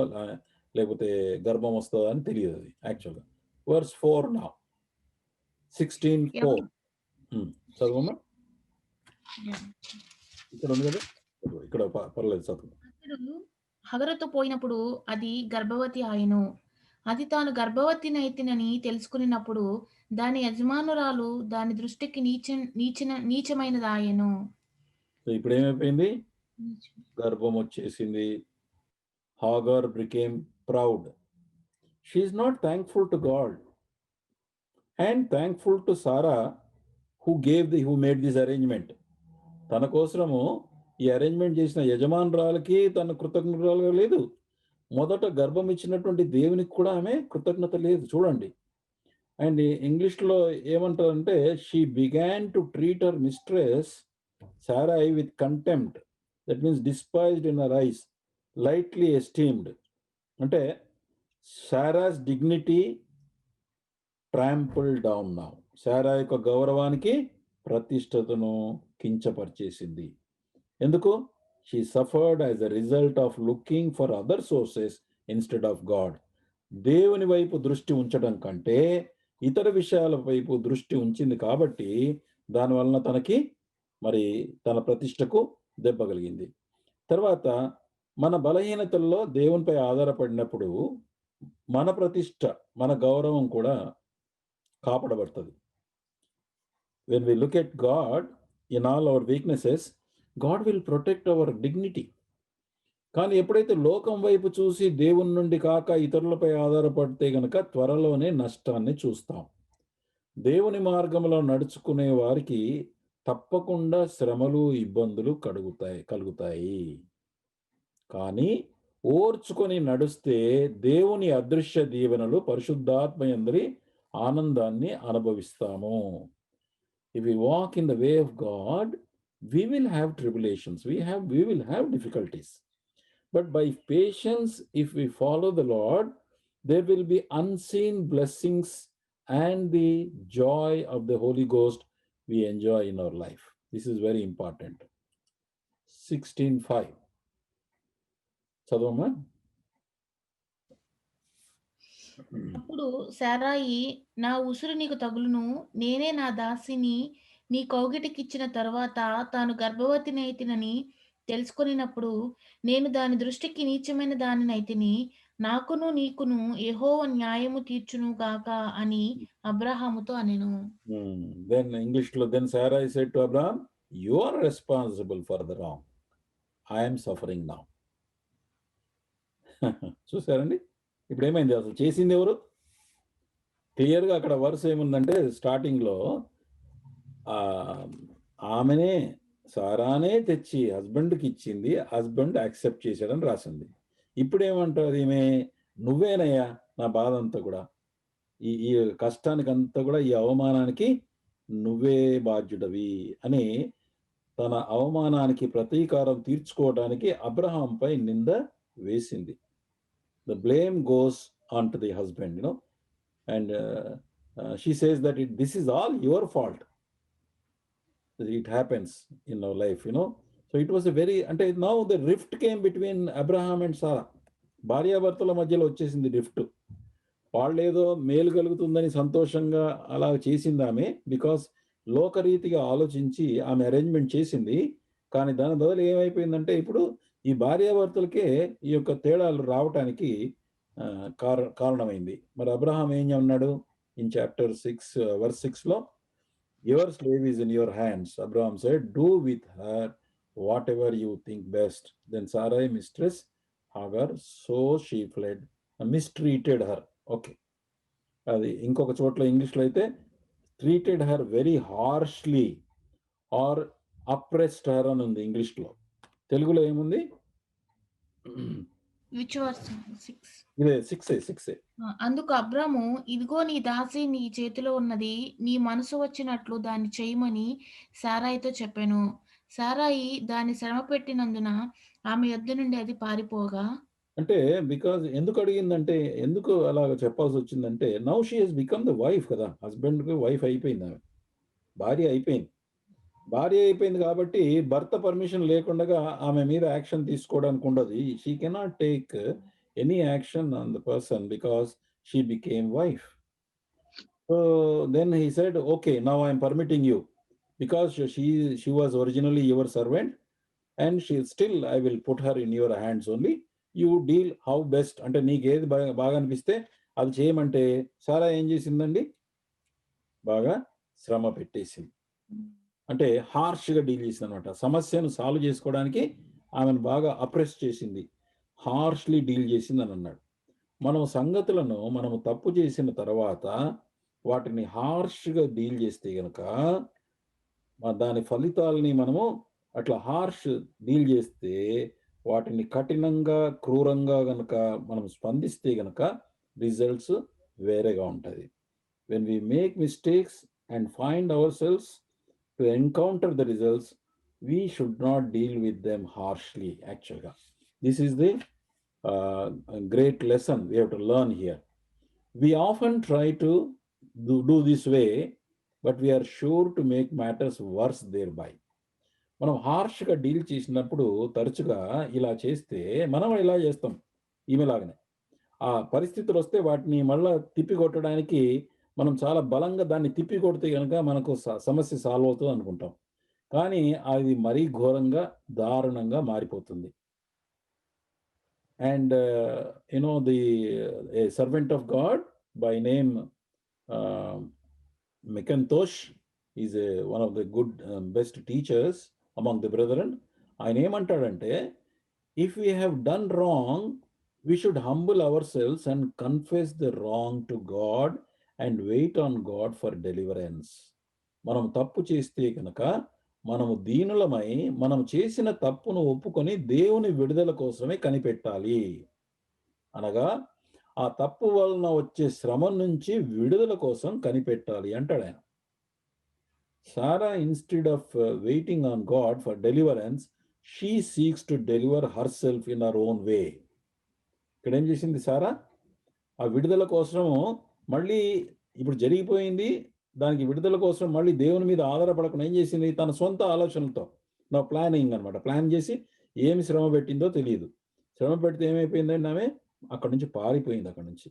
లేకపోతే గర్భం వస్తుందా అని తెలియదు. అది యాక్చువల్గా వర్స్ 4 నా 16:4 చదవమ్మా. ఇక్కడ ఉంది కదా, ఇక్కడ పర్లేదు చదువు.
హగరుతో పోయినప్పుడు అది గర్భవతి ఆయను. అది తాను గర్భవతినైతినని తెలుసుకున్నప్పుడు దాని యజమానురాలు దాని దృష్టికి నీచమైనదాయెను.
సో ఇప్పుడు ఏమైపోయింది, గర్భం వచ్చేసింది. Hagar became proud. She is not thankful to God and thankful to Sarah who made this arrangement. తన కోసము ఈ అరేంజ్మెంట్ చేసిన యజమానురాలకి తన కృతజ్ఞతగా లేదు. మొదట గర్భం ఇచ్చినటువంటి దేవునికి కూడా ఆమె కృతజ్ఞత లేదు. చూడండి. అండ్ ఇంగ్లీష్లో ఏమంటారంటే, she began to treat her mistress Sarai with contempt. That means despised in her eyes, lightly esteemed. అంటే Sarah's dignity trample down now. Sarah యొక్క గౌరవానికి ప్రతిష్టతను కించపరిచేసింది. ఎందుకు? She suffered as a result of looking for other sources instead of God. దేవుని వైపు దృష్టి ఉంచడం కంటే ఇతర విషయాల వైపు దృష్టి ఉంచింది కాబట్టి దానివలన తనకి మరి తన ప్రతిష్టకు దెబ్బ కలిగింది. తర్వాత మన బలహీనతల్లో దేవునిపై ఆధారపడినప్పుడు మన ప్రతిష్ట, మన గౌరవం కూడా కాపాడబడుతుంది. When we look at God in all our weaknesses, God will protect our dignity. కానీ ఎప్పుడైతే లోకం వైపు చూసి దేవుని నుండి కాక ఇతరులపై ఆధారపడితే గనక త్వరలోనే నష్టాన్ని చూస్తాం. దేవుని మార్గంలో నడుచుకునే వారికి తప్పకుండా శ్రమలు, ఇబ్బందులు కలుగుతాయి. కానీ ఓర్చుకొని నడుస్తే దేవుని అదృశ్య దీవెనలు పరిశుద్ధాత్మ యందరి ఆనందాన్ని అనుభవిస్తాము. If we walk in the way of God, we will have tribulations. We will have difficulties. But by patience, if we follow the Lord, there will be unseen blessings and the joy of the Holy Ghost we enjoy in our life. This is very important. 16:5. చదవమ్మా.
అప్పుడు శారాయి, నా ఉసురు నీకు తగులును, నేనే నా దాసిని నీ కౌగిటికిచ్చిన తరువాత తాను గర్భవతినైతినని తెలుసుకొనినప్పుడు నేను దాని దృష్టికి నీచమైన దానినైతిని, నాకును నీకును యెహోవా న్యాయము తీర్చును గాక అని అబ్రాహాముతో అనెను.
Then English లో, then Sarai said to Abraham, you are responsible for the wrong. I am suffering now. చూసారండి, ఇప్పుడు ఏమైంది? అసలు చేసింది ఎవరు? క్లియర్గా అక్కడ వర్స్ ఏముందంటే స్టార్టింగ్లో ఆమెనే సారానే తెచ్చి హస్బెండ్కి ఇచ్చింది, హస్బెండ్ యాక్సెప్ట్ చేశాడని రాసింది. ఇప్పుడు ఏమంటారు ఈమె, నువ్వేనయ్యా నా బాధ అంతా కూడా, ఈ కష్టానికి అంతా కూడా, ఈ అవమానానికి నువ్వే బాధ్యుడవి అని తన అవమానానికి ప్రతీకారం తీర్చుకోవడానికి అబ్రహాంపై నింద వేసింది. The blame goes on to the husband, and she says that this is all your fault. It happens in our life, So it was a very, and now the rift came between Abraham and Sarah. భార్యాభర్తల మధ్యలో వచ్చేసింది rift. వాళ్ళేదో మేలు కలుగుతుందని సంతోషంగా అలా చేసింది ఆమె, బికాస్ లోకరీతిగా ఆలోచించి ఆమె అరేంజ్మెంట్ చేసింది. కానీ దాని బదులు ఏమైపోయిందంటే ఇప్పుడు ఈ భార్యాభర్తలకే ఈ యొక్క తేడాలు రావటానికి కారణమైంది. మరి అబ్రహాం ఏం అన్నాడు ఇన్ చాప్టర్ 6 verse 6లో, your slave is in your hands. Abraham said, do with her whatever you think best. Then Sarai mistress Hagar, so she fled, mistreated her. Okay, అది ఇంకొక చోట్ల ఇంగ్లీష్లో అయితే treated her very harshly or oppressed her అని ఉంది ఇంగ్లీష్లో. తెలుగులో ఏముంది? ఇదే 6.
అందుకు అబ్రాము, ఇదిగో నీ దాసి నీ చేతిలో ఉన్నది, నీ మనసు వచ్చినట్లు దాన్ని చేయమని సారాయితో చెప్పాను. సారాయి దాన్ని శ్రమ పెట్టినందున ఆమె యొద్ద నుండి అది పారిపోగా,
అంటే బికాజ్ ఎందుకు అడిగిందంటే, ఎందుకు అలాగ చెప్పాల్సి వచ్చిందంటే, now she has become the wife కదా, హస్బెండ్కి వైఫ్ అయిపోయింది, ఆమె భార్య అయిపోయింది కాబట్టి భర్త పర్మిషన్ లేకుండా ఆమె మీద యాక్షన్ తీసుకోవడానికి ఉండదు. She cannot take any action on the person because she became wife. So then he said, okay, now I'm permitting you because she was originally your servant and she still I will put her in your hands only, you deal how best. అంటే నీకు ఏది బాగా అనిపిస్తే అది చేయమంటే సారా ఏం చేసిందండి? బాగా శ్రమ పెట్టేసింది. అంటే హార్ష్గా డీల్ చేసింది అనమాట. సమస్యను సాల్వ్ చేసుకోవడానికి ఆమెను బాగా అప్రెస్ చేసింది, హార్ష్లీ డీల్ చేసింది అని అన్నాడు. మనం సంగతులను మనము తప్పు చేసిన తర్వాత వాటిని హార్ష్గా డీల్ చేస్తే గనక దాని ఫలితాలని మనము అట్లా హార్ష్ డీల్ చేస్తే, వాటిని కఠినంగా క్రూరంగా గనక మనం స్పందిస్తే గనక రిజల్ట్స్ వేరేగా ఉంటుంది. When we make mistakes and find hour cells to encounter the results, we should not deal with them harshly. Actually, this is the great lesson we have to learn here. We often try to do this way, but we are sure to make matters worse thereby. మనం హార్ష్గా deal చేసినప్పుడు తరచుగా ఇలా చేస్తే మనం ఇలా చేస్తాం, ఈమెలాగానే ఆ పరిస్థితులు వస్తే వాటిని మళ్ళా తిప్పికొట్టడానికి మనం చాలా బలంగా దాన్ని తిప్పి కొడితే కనుక మనకు సమస్య సాల్వ్ అవుతుంది అనుకుంటాం, కానీ అది మరీ ఘోరంగా దారుణంగా మారిపోతుంది. And the a servant of God by name Mackintosh is one of the good best teachers among the brethren. ఆయన ఏమంటాడంటే, if we have done wrong, we should humble our selves and confess the wrong to God and wait on God for deliverance. మనం తప్పు చేస్తే కనుక మనము దీనులమై మనం చేసిన తప్పును ఒప్పుకొని దేవుని విడుదల కోసమే కనిపెట్టాలి. అనగా ఆ తప్పు వలన వచ్చే శ్రమ నుంచి విడుదల కోసం కనిపెట్టాలి అంటాడాయన. Sarah, instead of waiting on God for deliverance, she seeks to deliver herself in her own way. ఇక్కడ ఏం చేసింది సారా? ఆ విడుదల కోసము మళ్ళీ ఇప్పుడు జరిగిపోయింది. దానికి విడుదల కోసం మళ్ళీ దేవుని మీద ఆధారపడకుండా ఏం చేసింది? తన సొంత ఆలోచనలతో ప్లానింగ్ అనమాట. ప్లాన్ చేసి ఏమి శ్రమ పెట్టిందో తెలియదు. శ్రమ పెడితే ఏమైపోయిందండి ఆమె? అక్కడి నుంచి పారిపోయింది అక్కడి నుంచి.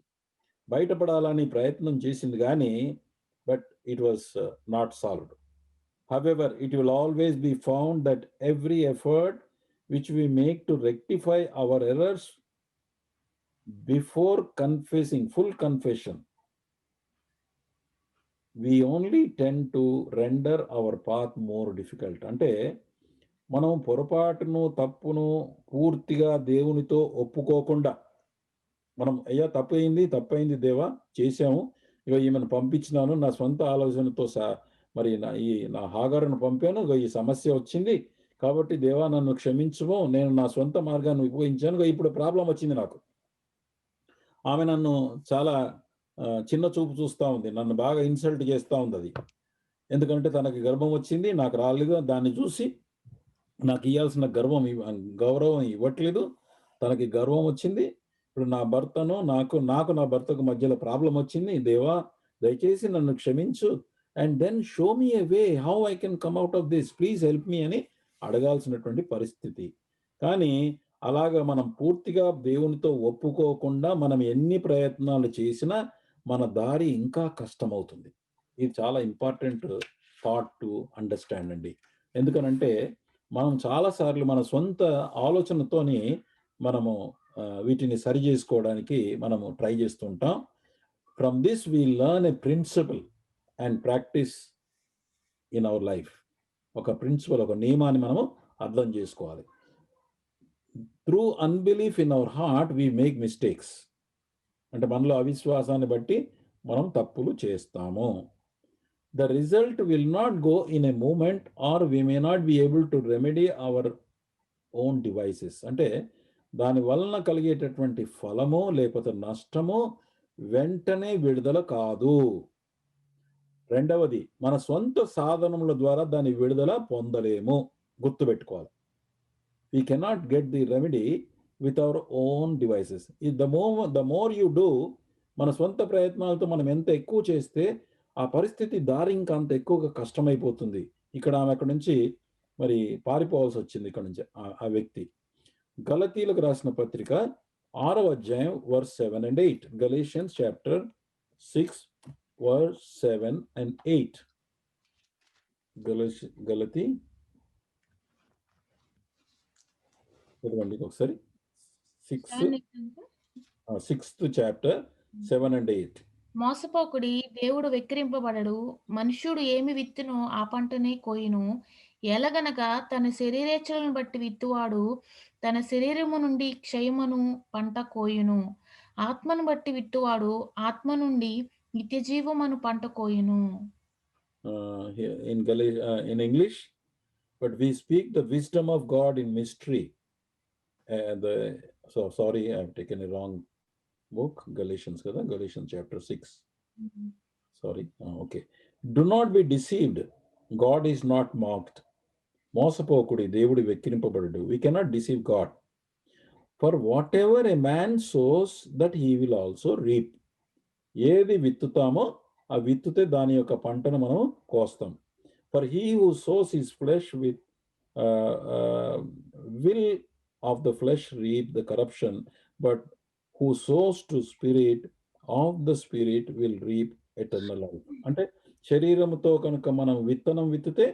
బయటపడాలని ప్రయత్నం చేసింది గానీ, but it was not solved. However, it will always be found that every effort which we make to rectify our errors before confessing, full confession, we only tend to render our path more difficult. అంటే మనం పొరపాటును, తప్పును పూర్తిగా దేవునితో ఒప్పుకోకుండా మనం అయ్యా తప్పయింది దేవా, చేశాము. ఇగో ఈమెను పంపించినాను నా సొంత ఆలోచనతో మరి నా హాగరును పంపాను. ఈ సమస్య వచ్చింది కాబట్టి దేవా నన్ను క్షమించుము, నేను నా సొంత మార్గాన్ని ఉపయోగించాను. ఇప్పుడు ప్రాబ్లం వచ్చింది నాకు. ఆమె నన్ను చాలా చిన్న చూపు చూస్తూ ఉంది, నన్ను బాగా ఇన్సల్ట్ చేస్తూ ఉంది అది. ఎందుకంటే తనకి గర్భం వచ్చింది, నాకు రాలేదు. దాన్ని చూసి నాకు ఇవ్వాల్సిన గౌరవం ఇవ్వట్లేదు. తనకి గర్వం వచ్చింది. ఇప్పుడు నా భర్తను నాకు నా భర్తకు మధ్యలో ప్రాబ్లం వచ్చింది. దేవా దయచేసి నన్ను క్షమించు, and then show me a way how I can come out of this, please help me అని అడగాల్సినటువంటి పరిస్థితి. కానీ అలాగా మనం పూర్తిగా దేవునితో ఒప్పుకోకుండా మనం ఎన్ని ప్రయత్నాలు చేసినా మన దారి ఇంకా కష్టమవుతుంది. ఇది చాలా ఇంపార్టెంట్ థాట్ టు అండర్స్టాండ్ అండి. ఎందుకనంటే మనం చాలాసార్లు మన సొంత ఆలోచనతోని మనము వీటిని సరి చేసుకోవడానికి మనము ట్రై చేస్తూ ఉంటాం. From this we learn a principle and practice in our life. ఒక ప్రిన్సిపల్, ఒక నియమాన్ని మనము అర్థం చేసుకోవాలి. Through unbelief in our heart we make mistakes. అంటే మనలో అవిశ్వాసాన్ని బట్టి మనం తప్పులు చేస్తాము. The result will not go in a moment, or we may not be able to remedy our own devices. అంటే దాని వలన కలిగేటటువంటి ఫలమో లేకపోతే నష్టమో వెంటనే విడుదల కాదు. రెండవది, మన సొంత సాధనముల ద్వారా దాని విడుదల పొందలేము. గుర్తుపెట్టుకోవాలి. We cannot get the remedy with our own devices. The more you do, మన సొంత ప్రయత్నాలతో మనం ఎంత ఎక్కువ చేస్తే ఆ పరిస్థితి దారి ఇంకా అంత ఎక్కువగా కష్టమైపోతుంది. ఇక్కడ ఆమె అక్కడి నుంచి మరి పారిపోవాల్సి వచ్చింది ఇక్కడ నుంచి ఆ వ్యక్తి. గలతీలకు రాసిన పత్రిక 6వ అధ్యాయం verse 7 and 8. Galatians chapter 6 verse 7 and 8. గలతీ చదవండి ఒకసారి. 6th chapter 7 and 8.
మోసపోకుడి, దేవుడు వెక్కిరింపబడడు. మనుష్యుడు ఏమి విత్తునో ఆ పంటనే కోయును. ఎలగనగా తన శరీరేచ్ఛలను బట్టి విత్తువాడు తన శరీరము నుండి క్షయమును పంట కోయును. ఆత్మను బట్టి విత్తువాడు ఆత్మ నుండి నిత్యజీవమును పంట కోయును.
In English, but we speak the wisdom of God in mystery. Sorry, I have taken a wrong book. Galatians kada, Galatians chapter 6. Sorry. Okay. Do not be deceived. God is not mocked. మోసపోకుడి, దేవుడు వెక్కిరింపబడడు. We cannot deceive God. For whatever a man sows, that he will also reap. ఏది విత్తుతామో ఆ విత్తుతే దాని యొక్క పంటను మనం కోస్తాం. For he who sows his flesh with will of the flesh reap the corruption, but who sows to spirit of the spirit will reap eternal life. అంటే శరీరముతో కనుక మనం విత్తనం విత్తితే,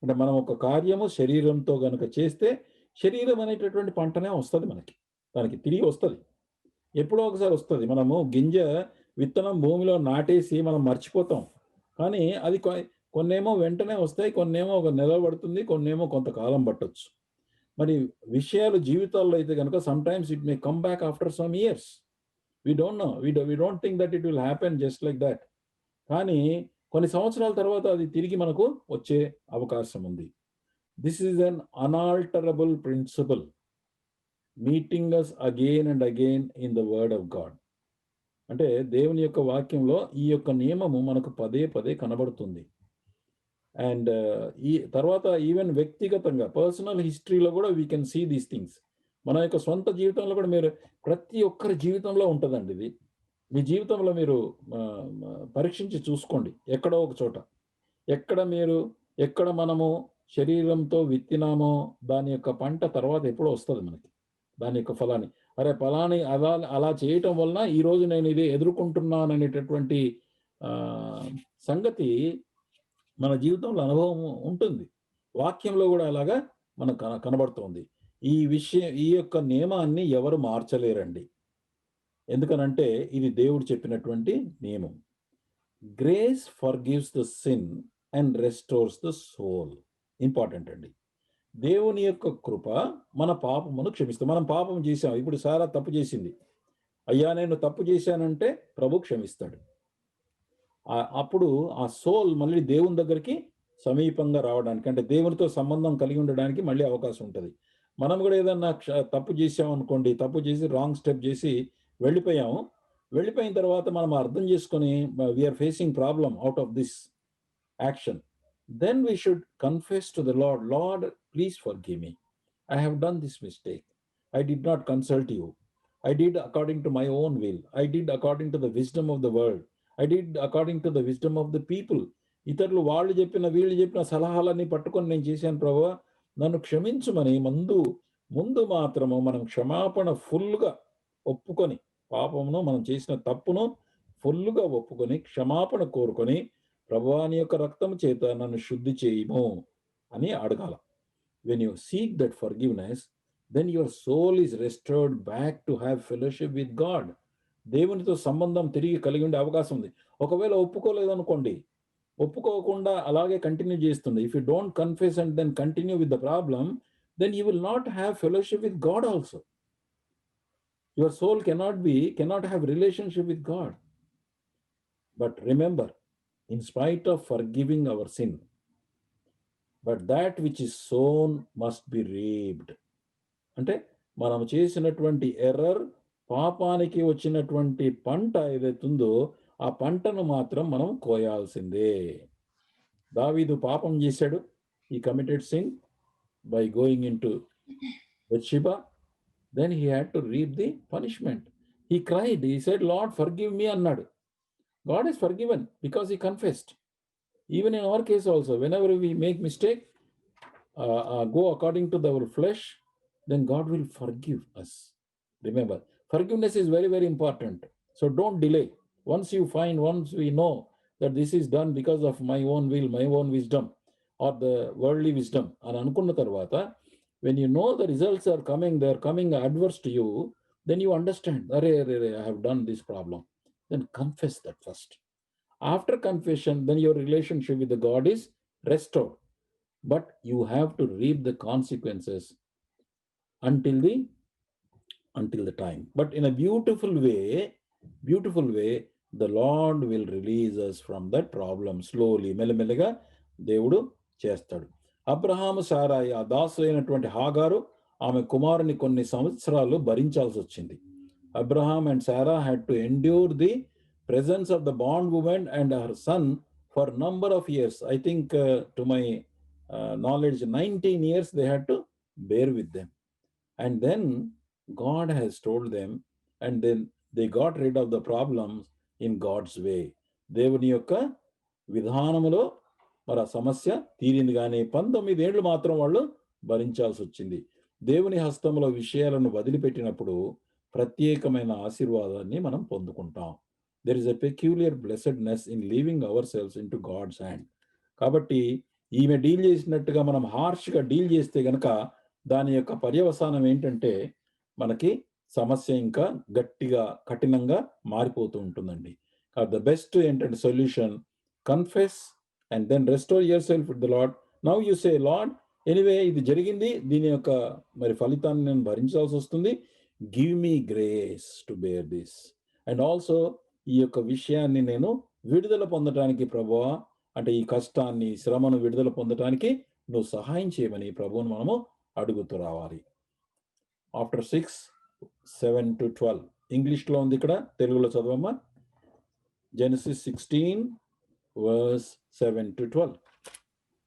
అంటే మనం ఒక కార్యము శరీరంతో కనుక చేస్తే శరీరం అనేటటువంటి పంటనే వస్తుంది మనకి, దానికి తిరిగి వస్తుంది, ఎప్పుడో ఒకసారి వస్తుంది. మనము గింజ విత్తనం భూమిలో నాటేసి మనం మర్చిపోతాం, కానీ అది కొన్నేమో వెంటనే వస్తాయి, కొన్నేమో ఒక నెల పడుతుంది, కొన్నేమో కొంతకాలం పట్టొచ్చు. మరి విషయాలు జీవితాల్లో అయితే కనుక sometimes it may come back after some years. We don't know, we don't think that it will happen just like that. కానీ కొన్ని సంవత్సరాల తర్వాత అది తిరిగి మనకు వచ్చే అవకాశం ఉంది. This is an unalterable principle meeting us again and again in the word of God. అంటే దేవుని యొక్క వాక్యంలో ఈ యొక్క నియమము మనకు పదే పదే కనబడుతుంది. అండ్ ఈ తర్వాత ఈవెన్ వ్యక్తిగతంగా పర్సనల్ హిస్టరీలో కూడా we can see these things. మన యొక్క సొంత జీవితంలో కూడా మీరు ప్రతి ఒక్కరి జీవితంలో ఉంటుందండి ఇది. మీ జీవితంలో మీరు పరీక్షించి చూసుకోండి. ఎక్కడో ఒక చోట ఎక్కడ మనము శరీరంతో విత్తినామో దాని యొక్క పంట తర్వాత ఎప్పుడో వస్తుంది మనకి, దాని యొక్క ఫలాన్ని. అరే ఫలాని అలా చేయటం వలన ఈరోజు నేను ఇది ఎదుర్కొంటున్నాను అనేటటువంటి సంగతి మన జీవితంలో అనుభవం ఉంటుంది. వాక్యంలో కూడా అలాగా మనకు కనబడుతోంది. ఈ యొక్క నియమాన్ని ఎవరు మార్చలేరండి. ఎందుకనంటే ఇది దేవుడు చెప్పినటువంటి నియమం. Grace forgives the sin and restores the soul. Important అండి. దేవుని యొక్క కృప మన పాపమును క్షమిస్తుంది. మనం పాపం చేశాం, ఇప్పుడు సారా తప్పు చేసింది, అయ్యా నేను తప్పు చేశానంటే ప్రభు క్షమిస్తాడు. అప్పుడు ఆ సోల్ మళ్ళీ దేవుని దగ్గరికి సమీపంగా రావడానికి, అంటే దేవునితో సంబంధం కలిగి ఉండడానికి మళ్ళీ అవకాశం ఉంటుంది. మనం కూడా ఏదన్నా తప్పు చేసాం అనుకోండి, తప్పు చేసి రాంగ్ స్టెప్ చేసి వెళ్ళిపోయిన తర్వాత మనం అర్థం చేసుకొని we are facing problem out of this action. Then we should confess to the Lord, Lord, please forgive me. I have done this mistake. I did not consult you. I did according to my own will. I did according to the wisdom of the world. I did according to the wisdom of the people. ఇతరులు వాళ్ళు వీళ్ళు చెప్పిన సలహాలన్నీ పట్టుకొని నేను చేశాను ప్రభువా, నన్ను క్షమించుమని ముందు మాత్రము మనం క్షమాపణ ఫుల్గా ఒప్పుకొని, పాపమును మనం చేసిన తప్పును ఫుల్గా ఒప్పుకొని క్షమాపణ కోరుకొని, ప్రభువా నీ యొక్క రక్తము చేత నన్ను శుద్ధి చేయము అని అడగాల. When you seek that forgiveness, then your soul is restored back to have fellowship with God. దేవునితో సంబంధం తిరిగి కలిగి ఉండే అవకాశం ఉంది. ఒకవేళ ఒప్పుకోలేదనుకోండి, ఒప్పుకోకుండా అలాగే కంటిన్యూ చేస్తుంది. If you don't confess and then continue with the problem, then you will not have fellowship with God also. Your soul cannot have relationship with God. But remember, in spite of forgiving our sin, but that which is sown must be reaped. అంటే మనం చేసినటువంటి error, పాపానికి వచ్చినటువంటి పంట ఏదైతుందో ఆ పంటను మాత్రం మనం కోయాల్సిందే. దావీదు పాపం చేశాడు. he committed sin by going into Bathsheba. Then he had to reap the punishment. He cried, he said, Lord forgive me అన్నాడు. God is forgiven because he confessed. Even in our case also, whenever we make mistake, go according to our flesh, then God will forgive us. Remember, forgiveness is very, very important. So don't delay. Once we know that this is done because of my own will, my own wisdom, or the worldly wisdom, and anukunna tarvata, when you know the results are coming, they are coming adverse to you, then you understand, I have done this problem. Then confess that first. After confession, then your relationship with the God is restored. But you have to reap the consequences until the time. But in a beautiful way, the Lord will release us from that problem slowly. మెల్లమెల్లగా దేవుడు చేస్తాడు. అబ్రహాము సారాయి, ఆ దాసులైనటువంటి హాగారు, ఆమె కుమారుని కొన్ని సంవత్సరాలు భరించాల్సి వచ్చింది. Abraham and Sarah had to endure the presence of the bondwoman and her son for number of years. I think to my knowledge 19 years they had to bear with them. And then God has told them, and then they got rid of the problems in God's way. దేవుని యొక్క విధానములో మరి ఆ సమస్య తీరింది. కానీ 19 ఏళ్ళు మాత్రం వాళ్ళు భరించాల్సి వచ్చింది. దేవుని హస్తంలో విషయాలను వదిలిపెట్టినప్పుడు ప్రత్యేకమైన ఆశీర్వాదాన్ని మనం పొందుకుంటాం. There is a peculiar blessedness in leaving our selves in to God's hand. కాబట్టి ఈమె డీల్ చేసినట్టుగా మనం హార్ష్గా డీల్ చేస్తే గనక దాని యొక్క పర్యవసానం ఏంటంటే మనకి సమస్య ఇంకా గట్టిగా కఠినంగా మారిపోతూ ఉంటుందండి. ద బెస్ట్ ఏంటంటే solution, confess and then restore yourself with the Lord. Now you say Lord, anyway ఇది జరిగింది, దీని యొక్క మరి ఫలితాన్ని నేను భరించాల్సి వస్తుంది. Give me grace to bear this. And also ఈ యొక్క విషయాన్ని నేను విడుదల పొందడానికి ప్రభువా, అంటే ఈ కష్టాన్ని శ్రమను విడుదల పొందడానికి నువ్వు సహాయం చేయమని ప్రభువును మనము అడుగుతూ రావాలి. ఆఫ్టర్ 6, 7 to 12 ఇంగ్లీష్లో ఉంది, ఇక్కడ తెలుగులో చదవమ్మా. Genesis 16 verse 7 to 12.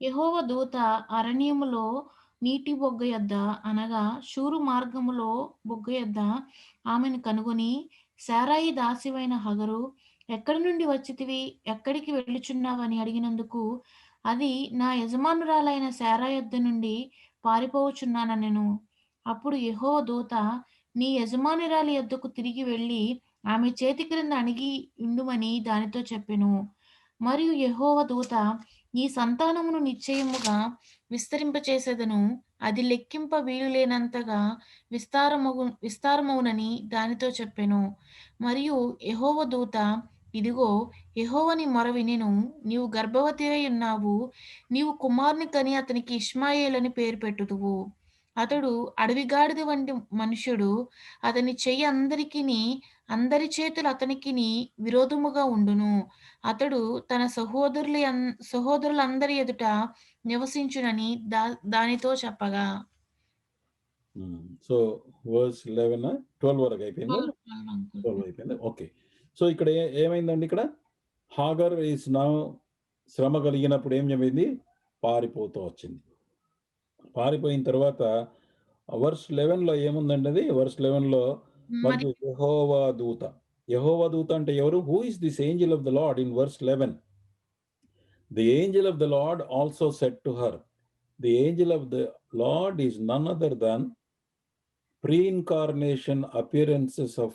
యెహోవా దూత అరణ్యములో నీటి బొగ్గ యొద్ద అనగా షూరు మార్గములో బొగ్గ యొద్ద ఆమెను కనుగొని, శారాయి దాసివైన హగరు, ఎక్కడి నుండి వచ్చితివి, ఎక్కడికి వెళ్ళుచున్నావని అడిగినందుకు, అది నా యజమానురాలైన శారా యొద్ద నుండి పారిపోవచున్నానెను. అప్పుడు యెహోవా దూత, నీ యజమానురాలి యొద్దకు తిరిగి వెళ్ళి ఆమె చేతి క్రింద అణిగి ఉండుమని దానితో చెప్పెను. మరియు యెహోవా దూత, నీ సంతానమును నిశ్చయముగా విస్తరింపచేసెదను, అది లెక్కింప వీలులేనంతగా విస్తారమవునని దానితో చెప్పెను. మరియు యెహోవా దూత, ఇదిగో, యెహోవా నీ మొర వినెను, నీవు గర్భవతివై ఉన్నావు, నీవు కుమారుని కని అతనికి ఇష్మాయేలు అని పేరు పెట్టుదువు. అతడు అడవి గాడిద వంటి మనుష్యుడు, అతని చెయ్యి అందరి చేతులు అతనికిని విరోధముగా ఉండును. అతడు తన సహోదరులందరి ఎదుట నివసించునని దానితో చెప్పగా.
సో వర్స్ 11, 12 వరకు అయిపోయిందా? 12 అయిపోయింది. ఓకే. సో ఇక్కడ ఏమైందండి? ఇక్కడ హాగర్ ఈస్ నౌ శ్రమ కలిగినప్పుడు ఏం చెప్పింది? పారిపోతూ వచ్చింది. పారిపోయిన తర్వాత వర్స్ 11లో ఏముందండి? అది వర్స్ 11లో మరియు యెహోవా దూత. యెహోవా దూత అంటే ఎవరు? Who is this angel of the Lord? In verse 11 the angel of the Lord also said to her. The angel of the Lord is none other than pre-incarnation appearances of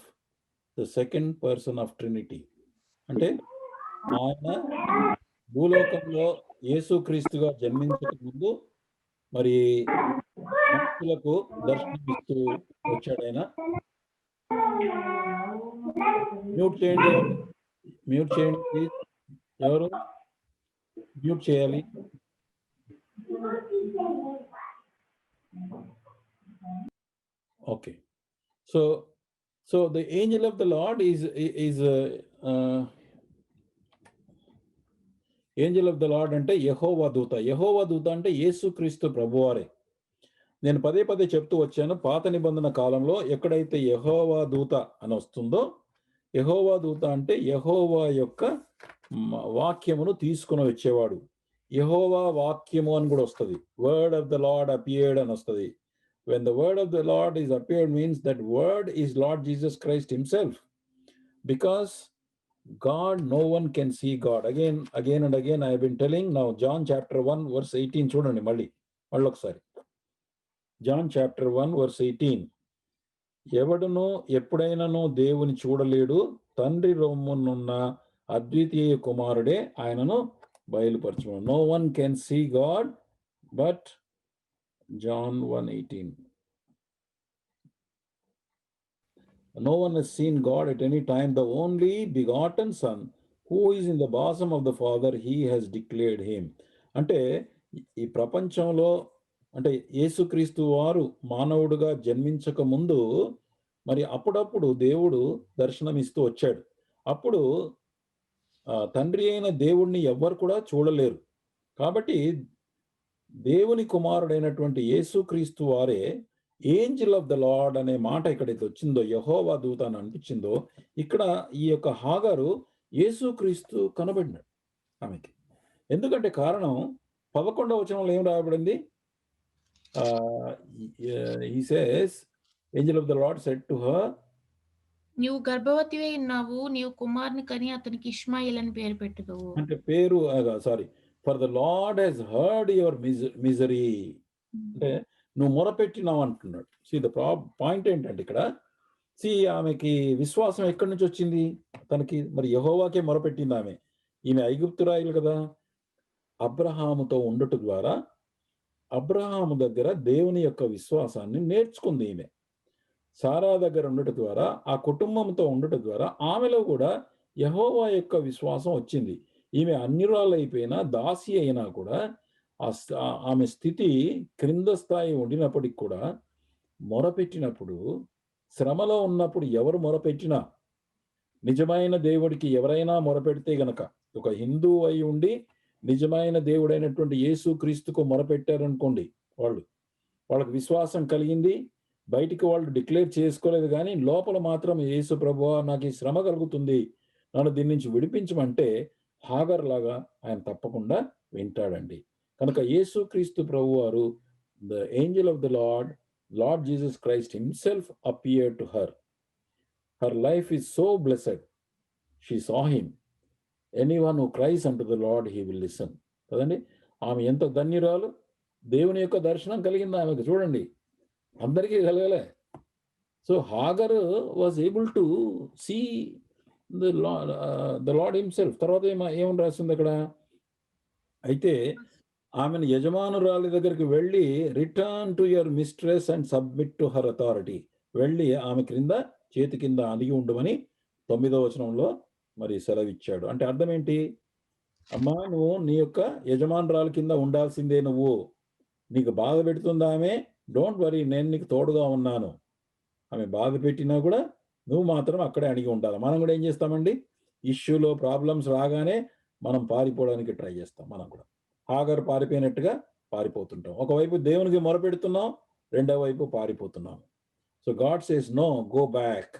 the second person of Trinity. అంటే ఆయన భూలోకంలో యేసుక్రీస్తుగా జన్మించక ముందు మరి మనుషులకు దర్శనమిస్తూ వచ్చాడు ఆయన. Mute చేయండి ప్లీజ్. ఎవరు మ్యూట్ చేయాలి? Okay. So the angel of the Lord is Angel of the lord అంటే యెహోవా దూత. యెహోవా దూత అంటే యేసుక్రీస్తు ప్రభువారే. నేను పదే పదే చెప్తూ వచ్చాను, పాత నిబంధన కాలంలో ఎక్కడైతే యెహోవా దూత అని వస్తుందో, యెహోవా దూత అంటే యెహోవా యొక్క వాక్యమును తీసుకుని వచ్చేవాడు. యెహోవా వాక్యము అని కూడా వస్తుంది. Word of the lord appeared అని వస్తుంది. When the word of the Lord is appeared means that word is Lord Jesus Christ himself. Because God, no one can see God. Again and again I have been telling. Now John chapter 1 verse 18 చూడండి మళ్ళీ ఒకసారి. John chapter 1 verse 18. ఎవడును ఎప్పుడైనాను దేవుని చూడలేడు, తండ్రి రొమ్మునున్న అద్వితీయ కుమారుడే ఆయనను బయలుపరచును. No one can see God but John 1:18. No one has seen God at any time. The only begotten Son, who is in the bosom of the Father, he has declared him. అంటే ఈ ప్రపంచంలో అంటే యేసుక్రీస్తు వారు మానవుడుగా జన్మించక ముందు మరి అప్పుడప్పుడు దేవుడు దర్శనమిస్తూ వచ్చాడు. అప్పుడు తండ్రి అయిన దేవుణ్ణి ఎవ్వరు కూడా చూడలేరు. కాబట్టి దేవుని కుమారుడైనటువంటి యేసుక్రీస్తు వారే ఏంజెల్ ఆఫ్ ద లార్డ్ అనే మాట ఎక్కడైతే వచ్చిందో, యెహోవా దూత అని అనిపించిందో, ఇక్కడ ఈ యొక్క హాగరు యేసుక్రీస్తు కనబడినాడు ఆమెకి. ఎందుకంటే కారణం 11వ వచనంలో ఏం రాయబడింది? he says, angel of the Lord said to her,
నీవు గర్భవతివై ఉన్నావు, నీవు కుమారుని కని అతనికి ఇష్మాయేల్ అని పేరు పెట్టుదువు.
అంటే పేరు sorry, for the Lord he's heard your misery. అంటే నువ్వు మొరపెట్టినావు అంటున్నాడు. ద పాయింట్ ఏంటంటే ఇక్కడ ఆమెకి విశ్వాసం ఎక్కడి నుంచి వచ్చింది? తనకి మరి యెహోవాకే మొరపెట్టింది ఈమె ఐగుప్తురాయిలు కదా. అబ్రహాముతో ఉండటం ద్వారా అబ్రహాము దగ్గర దేవుని యొక్క విశ్వాసాన్ని నేర్చుకుంది ఈమె. సారా దగ్గర ఉండటం ద్వారా, ఆ కుటుంబంతో ఉండటం ద్వారా ఆమెలో కూడా యెహోవా యొక్క విశ్వాసం వచ్చింది. ఈమె అన్యురాలైపోయినా, దాసి అయినా కూడా ఆమె స్థితి క్రింద స్థాయి ఉండినప్పటికి కూడా మొరపెట్టినప్పుడు, శ్రమలో ఉన్నప్పుడు ఎవరు మొరపెట్టినా, నిజమైన దేవుడికి ఎవరైనా మొరపెడితే గనక, ఒక హిందూ అయి ఉండి నిజమైన దేవుడైనటువంటి యేసుక్రీస్తుకు మొరపెట్టారనుకోండి, వాళ్ళకి విశ్వాసం కలిగింది. బయటికి వాళ్ళు డిక్లేర్ చేసుకోలేదు గానీ, లోపల మాత్రం యేసు ప్రభువా నాకు ఈ శ్రమ కలుగుతుంది, నన్ను దీని నుంచి విడిపించమంటే హాగర్‌లాగా ఆయన తప్పకుండా వింటాడండి. కనుక యేసుక్రీస్తు ప్రభువారు the angel of the Lord Jesus Christ himself appeared to her. Her life is so blessed. She saw him. Anyone who cries unto the Lord he will listen. కదండీ! ఆమె ఎంత ధన్యురాలు. దేవుని యొక్క దర్శనం కలిగింది ఆమెకు. చూడండి, అందరికీ కలగలే. So Hagar was able to see the Lord himself. తర్వాత ఏమని రాసింది అక్కడ? అయితే ఆమెను యజమానురాలి దగ్గరికి వెళ్ళి return to your mistress and submit to her authority. వెళ్ళి ఆమె క్రింద చేతి కింద అణిగి ఉండమని 9వ వచనంలో మరి సెలవిచ్చాడు. అంటే అర్థం ఏంటి? అమ్మా, నువ్వు నీ యొక్క యజమానురాలి కింద ఉండాల్సిందే. నువ్వు, నీకు బాధ పెడుతుందా ఆమె? డోంట్ వరీ, నేను నీకు తోడుగా ఉన్నాను. ఆమె బాధ పెట్టినా కూడా నువ్వు మాత్రం అక్కడే అణిగి ఉండాలి. మనం కూడా ఏం చేస్తామండి? ఇష్యూలో ప్రాబ్లమ్స్ రాగానే మనం పారిపోవడానికి ట్రై చేస్తాం. మనం కూడా హాగర్ పారిపోయినట్టుగా పారిపోతుంటాం. ఒకవైపు దేవునికి మొరపెడుతున్నాం, రెండో వైపు పారిపోతున్నాం. So God says no, go back.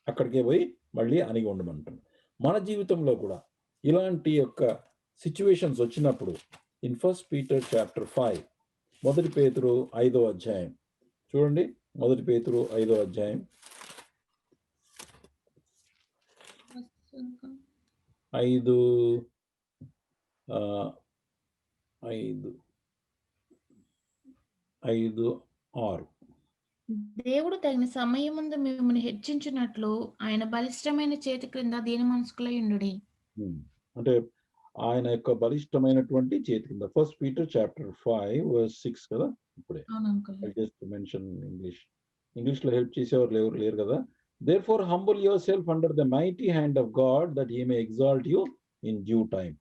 అక్కడికే పోయి మళ్ళీ అణిగి ఉండమంటాం. మన జీవితంలో కూడా ఇలాంటి యొక్క సిచ్యువేషన్స్ వచ్చినప్పుడు ఇన్ 1 పీటర్ చాప్టర్ 5, 1 పేతురు 5వ అధ్యాయం చూడండి. 1 పేతురు 5వ అధ్యాయం 5 6.
దేవుడు తగిన సమయమందు మిమ్మల్ని హెచ్చించున్నట్లు ఆయన బలిష్టమైన చేతి క్రింద దీన మనస్కులై ఉండుడి.
అంటే ఆయన యొక్క బలిష్టమైనటువంటి చేతి కింద. 1 పీటర్ చాప్టర్ 5 వర్స్ 6 కదా. ఇప్పుడే జస్ట్ మెన్షన్ ఇంగ్లీష్లో హెల్ప్ చేసేవారు లేరు కదా. Therefore humble yourself under the mighty hand of God that he may exalt you in due time.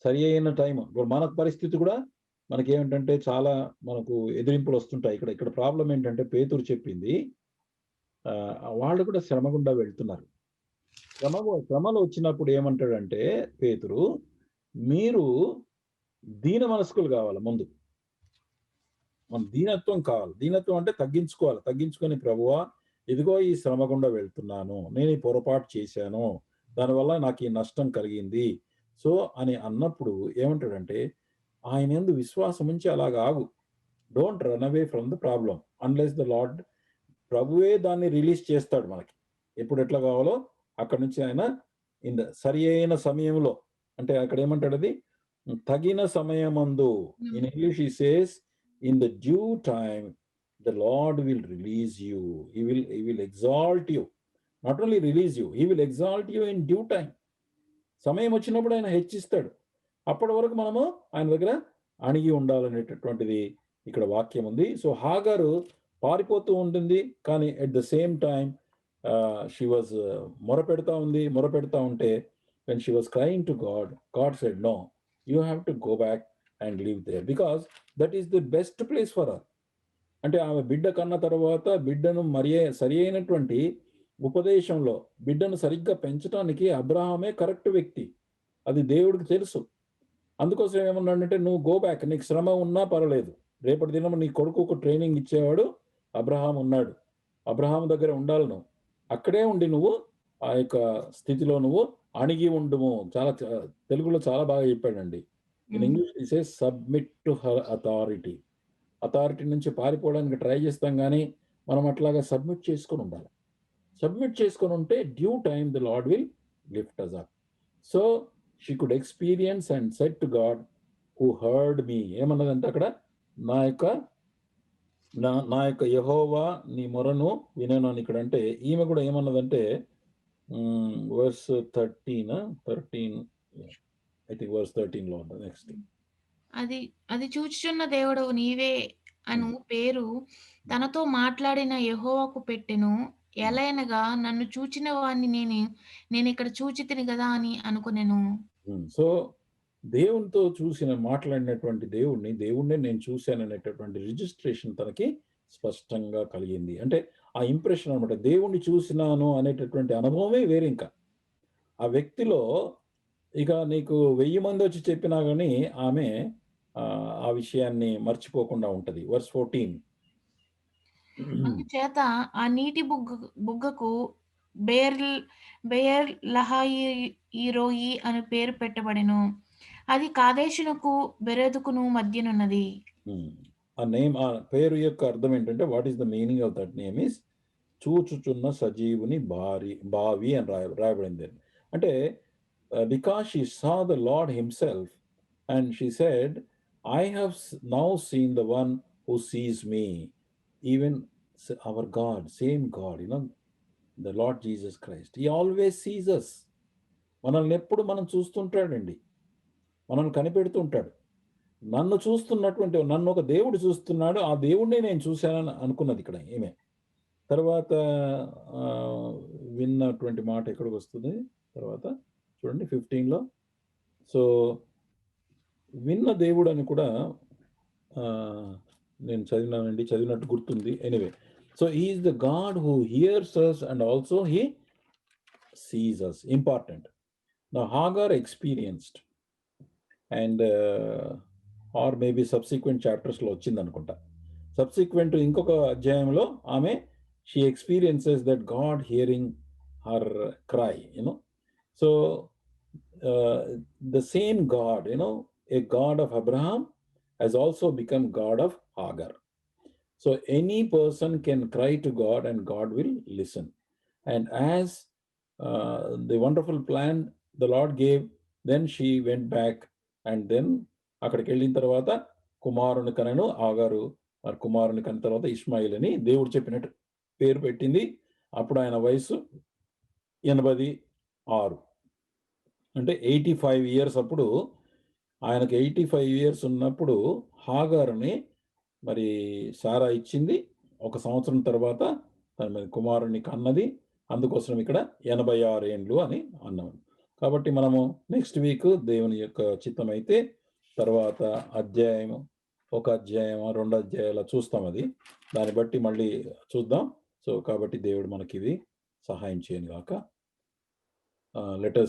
సరి అయిన టైం. ఇప్పుడు మన పరిస్థితి కూడా మనకేమిటంటే చాలా మనకు ఎదిరింపులు వస్తుంటాయి. ఇక్కడ ప్రాబ్లం ఏంటంటే పేతురు చెప్పింది, వాళ్ళు కూడా శ్రమ గుండా వెళ్తున్నారు. శ్రమలు వచ్చినప్పుడు ఏమంటాడంటే పేతురు, మీరు దీన మనస్కులు కావాలి. ముందు మన దీనత్వం కావాలి. దీనత్వం అంటే తగ్గించుకోవాలి. తగ్గించుకొని ప్రభువా, ఇదిగో ఈ శ్రమ గుండా వెళ్తున్నాను, నేను ఈ పొరపాటు చేశాను, దానివల్ల నాకు ఈ నష్టం కలిగింది సో అని అన్నప్పుడు ఏమంటాడంటే, ఆయన యందు విశ్వాసం ఉంచి అలాగ ఆగు. Don't run away from the problem unless the lord. ప్రభువే దాన్ని రిలీజ్ చేస్తాడు మనకి. ఎప్పుడు ఎట్లా కావాలో అక్కడి నుంచి ఆయన సరి అయిన సమయంలో, అంటే అక్కడ ఏమంటాడు, అది తగిన సమయమందు. In English he says in the due time the Lord will release you. He will exalt you. Not only release you, he will exalt you in due time. సమయం వచ్చినప్పుడు ఆయన హెచ్చిస్తాడు. అప్పటి వరకు మనము ఆయన దగ్గర అణిగి ఉండాలనేటటువంటిది ఇక్కడ వాక్యం ఉంది. సో హాగరు పారిపోతూ ఉంటుంది, కానీ at the same time she was మొరపెడతా ఉంటే when she was crying to God said, no, you have to go back and live there because that is the best place for her. అంటే ఆమె బిడ్డ కన్న తర్వాత బిడ్డను సరి అయినటువంటి ఉపదేశంలో బిడ్డను సరిగ్గా పెంచడానికి అబ్రహామే కరెక్ట్ వ్యక్తి. అది దేవుడికి తెలుసు. అందుకోసం ఏమన్నాడంటే, నువ్వు గో బ్యాక్, నీకు శ్రమ ఉన్నా పర్వాలేదు, రేపటి దినం నీ కొడుకు ఒక ట్రైనింగ్ ఇచ్చేవాడు అబ్రహాం ఉన్నాడు, అబ్రహాం దగ్గర ఉండాలి, నువ్వు అక్కడే ఉండి నువ్వు ఆ యొక్క స్థితిలో నువ్వు అణిగి ఉండుము. చాలా తెలుగులో చాలా బాగా చెప్పాడండి. In English it says submit to her authority. Authority నుంచి పారిపోవడానికి ట్రై చేస్తాం, కానీ మనం అట్లాగా సబ్మిట్ చేసుకొని ఉండాలి. సబ్మిట్ చేసుకొని ఉంటే due time the Lord will lift us up. So she could experience and said to God who heard me. ఏమన్నదంటే అక్కడ, నా యొక్క యెహోవా నీ మొరను వినను అని. ఇక్కడ అంటే ఈమె కూడా ఏమన్నదంటే వర్స్ 13 ఐ థింక్ వర్స్ 13లో ఉంటుంది నెక్స్ట్.
అది చూచుచున్న దేవుడు నీవే అను పేరు తనతో మాట్లాడిన యెహోవాకు పెట్టెను. ఎలయనగా నన్ను చూచిన వాణ్ణి నేను ఇక్కడ చూచితిని కదా అని అనుకొనెను.
సో దేవునితో మాట్లాడినటువంటి దేవుణ్ణి నేను చూశాను అనేటటువంటి రిజిస్ట్రేషన్ తనకి స్పష్టంగా కలిగింది. అంటే ఆ ఇంప్రెషన్ అనమాట. దేవుణ్ణి చూసినాను అనేటటువంటి అనుభవమే వేరే. ఇంకా ఆ వ్యక్తిలో ఇక నీకు 1000 మందొచ్చి చెప్పినా గాని ఆమె ఆ విషయాన్ని మర్చిపోకుండా ఉంటది. వర్స్ 14.
అందుచేత ఆ నీటి బుగ్గకు బెయర్ల్ బెయర్ లహాయిరోయి అని పేరు పెట్టబడెను. అది కాదేషునకు బెరెదుకును మధ్యనున్నది.
ఆ నేమ్, ఆ పేరు యొక్క అర్థం ఏంటంటే, what is the meaning of that name is చూచుచున్న సజీవుని బావి అని రాయబడింది. అంటే because she saw the Lord himself and she said, I have now seen the one who sees me, even our God, same God, the Lord Jesus Christ, he always sees us. మనల్ని ఎప్పుడు మనం చూస్తుంటాడండి, మనల్ని కనిపెడుతుంటాడు. నన్ను చూస్తున్నటువంటి, నన్ను ఒక దేవుడు చూస్తున్నాడు, ఆ దేవుడినే నేను చూశానని అనుకున్నది ఇక్కడ ఈమె. తర్వాత విన్నటువంటి మాట ఎక్కడికొస్తుంది తర్వాత చూడండి 15లో. సో విన్న దేవుడని కూడా నేను చదివినట్టు గుర్తుంది. Anyway, so he is the God who hears us and also he sees us. Important. Now Hagar experienced and or maybe subsequent చాప్టర్స్లో వచ్చిందనుకుంటా. సబ్సిక్వెంట్ ఇంకొక అధ్యాయంలో ఆమె she experiences that God hearing her cry, so the same God, a God of Abraham has also become God of Hagar. So any person can cry to God and God will listen. And as the wonderful plan the Lord gave, then she went back and then అక్కడికి వెళ్ళిన తర్వాత కుమారుని కనను. ఆగారు మరి కుమారుని కన్న తర్వాత Ishmael అని దేవుడు చెప్పినట్టు పేరు పెట్టింది. అప్పుడు ఆయన వయసు 86, అంటే 85 ఇయర్స్. అప్పుడు ఆయనకు 85 ఇయర్స్ ఉన్నప్పుడు హాగారుని మరి సారా ఇచ్చింది. 1 సంవత్సరం తర్వాత తన కుమారుని కన్నది. అందుకోసం ఇక్కడ 86 ఏండ్లు అని అన్నాం. కాబట్టి మనము నెక్స్ట్ వీక్ దేవుని యొక్క చిత్తమైతే తర్వాత అధ్యాయం, 1 అధ్యాయం 2 అధ్యాయాలు చూస్తాం. అది దాన్ని బట్టి మళ్ళీ చూద్దాం. సో కాబట్టి దేవుడు మనకి ఇది సహాయం చేయను గాక. Let us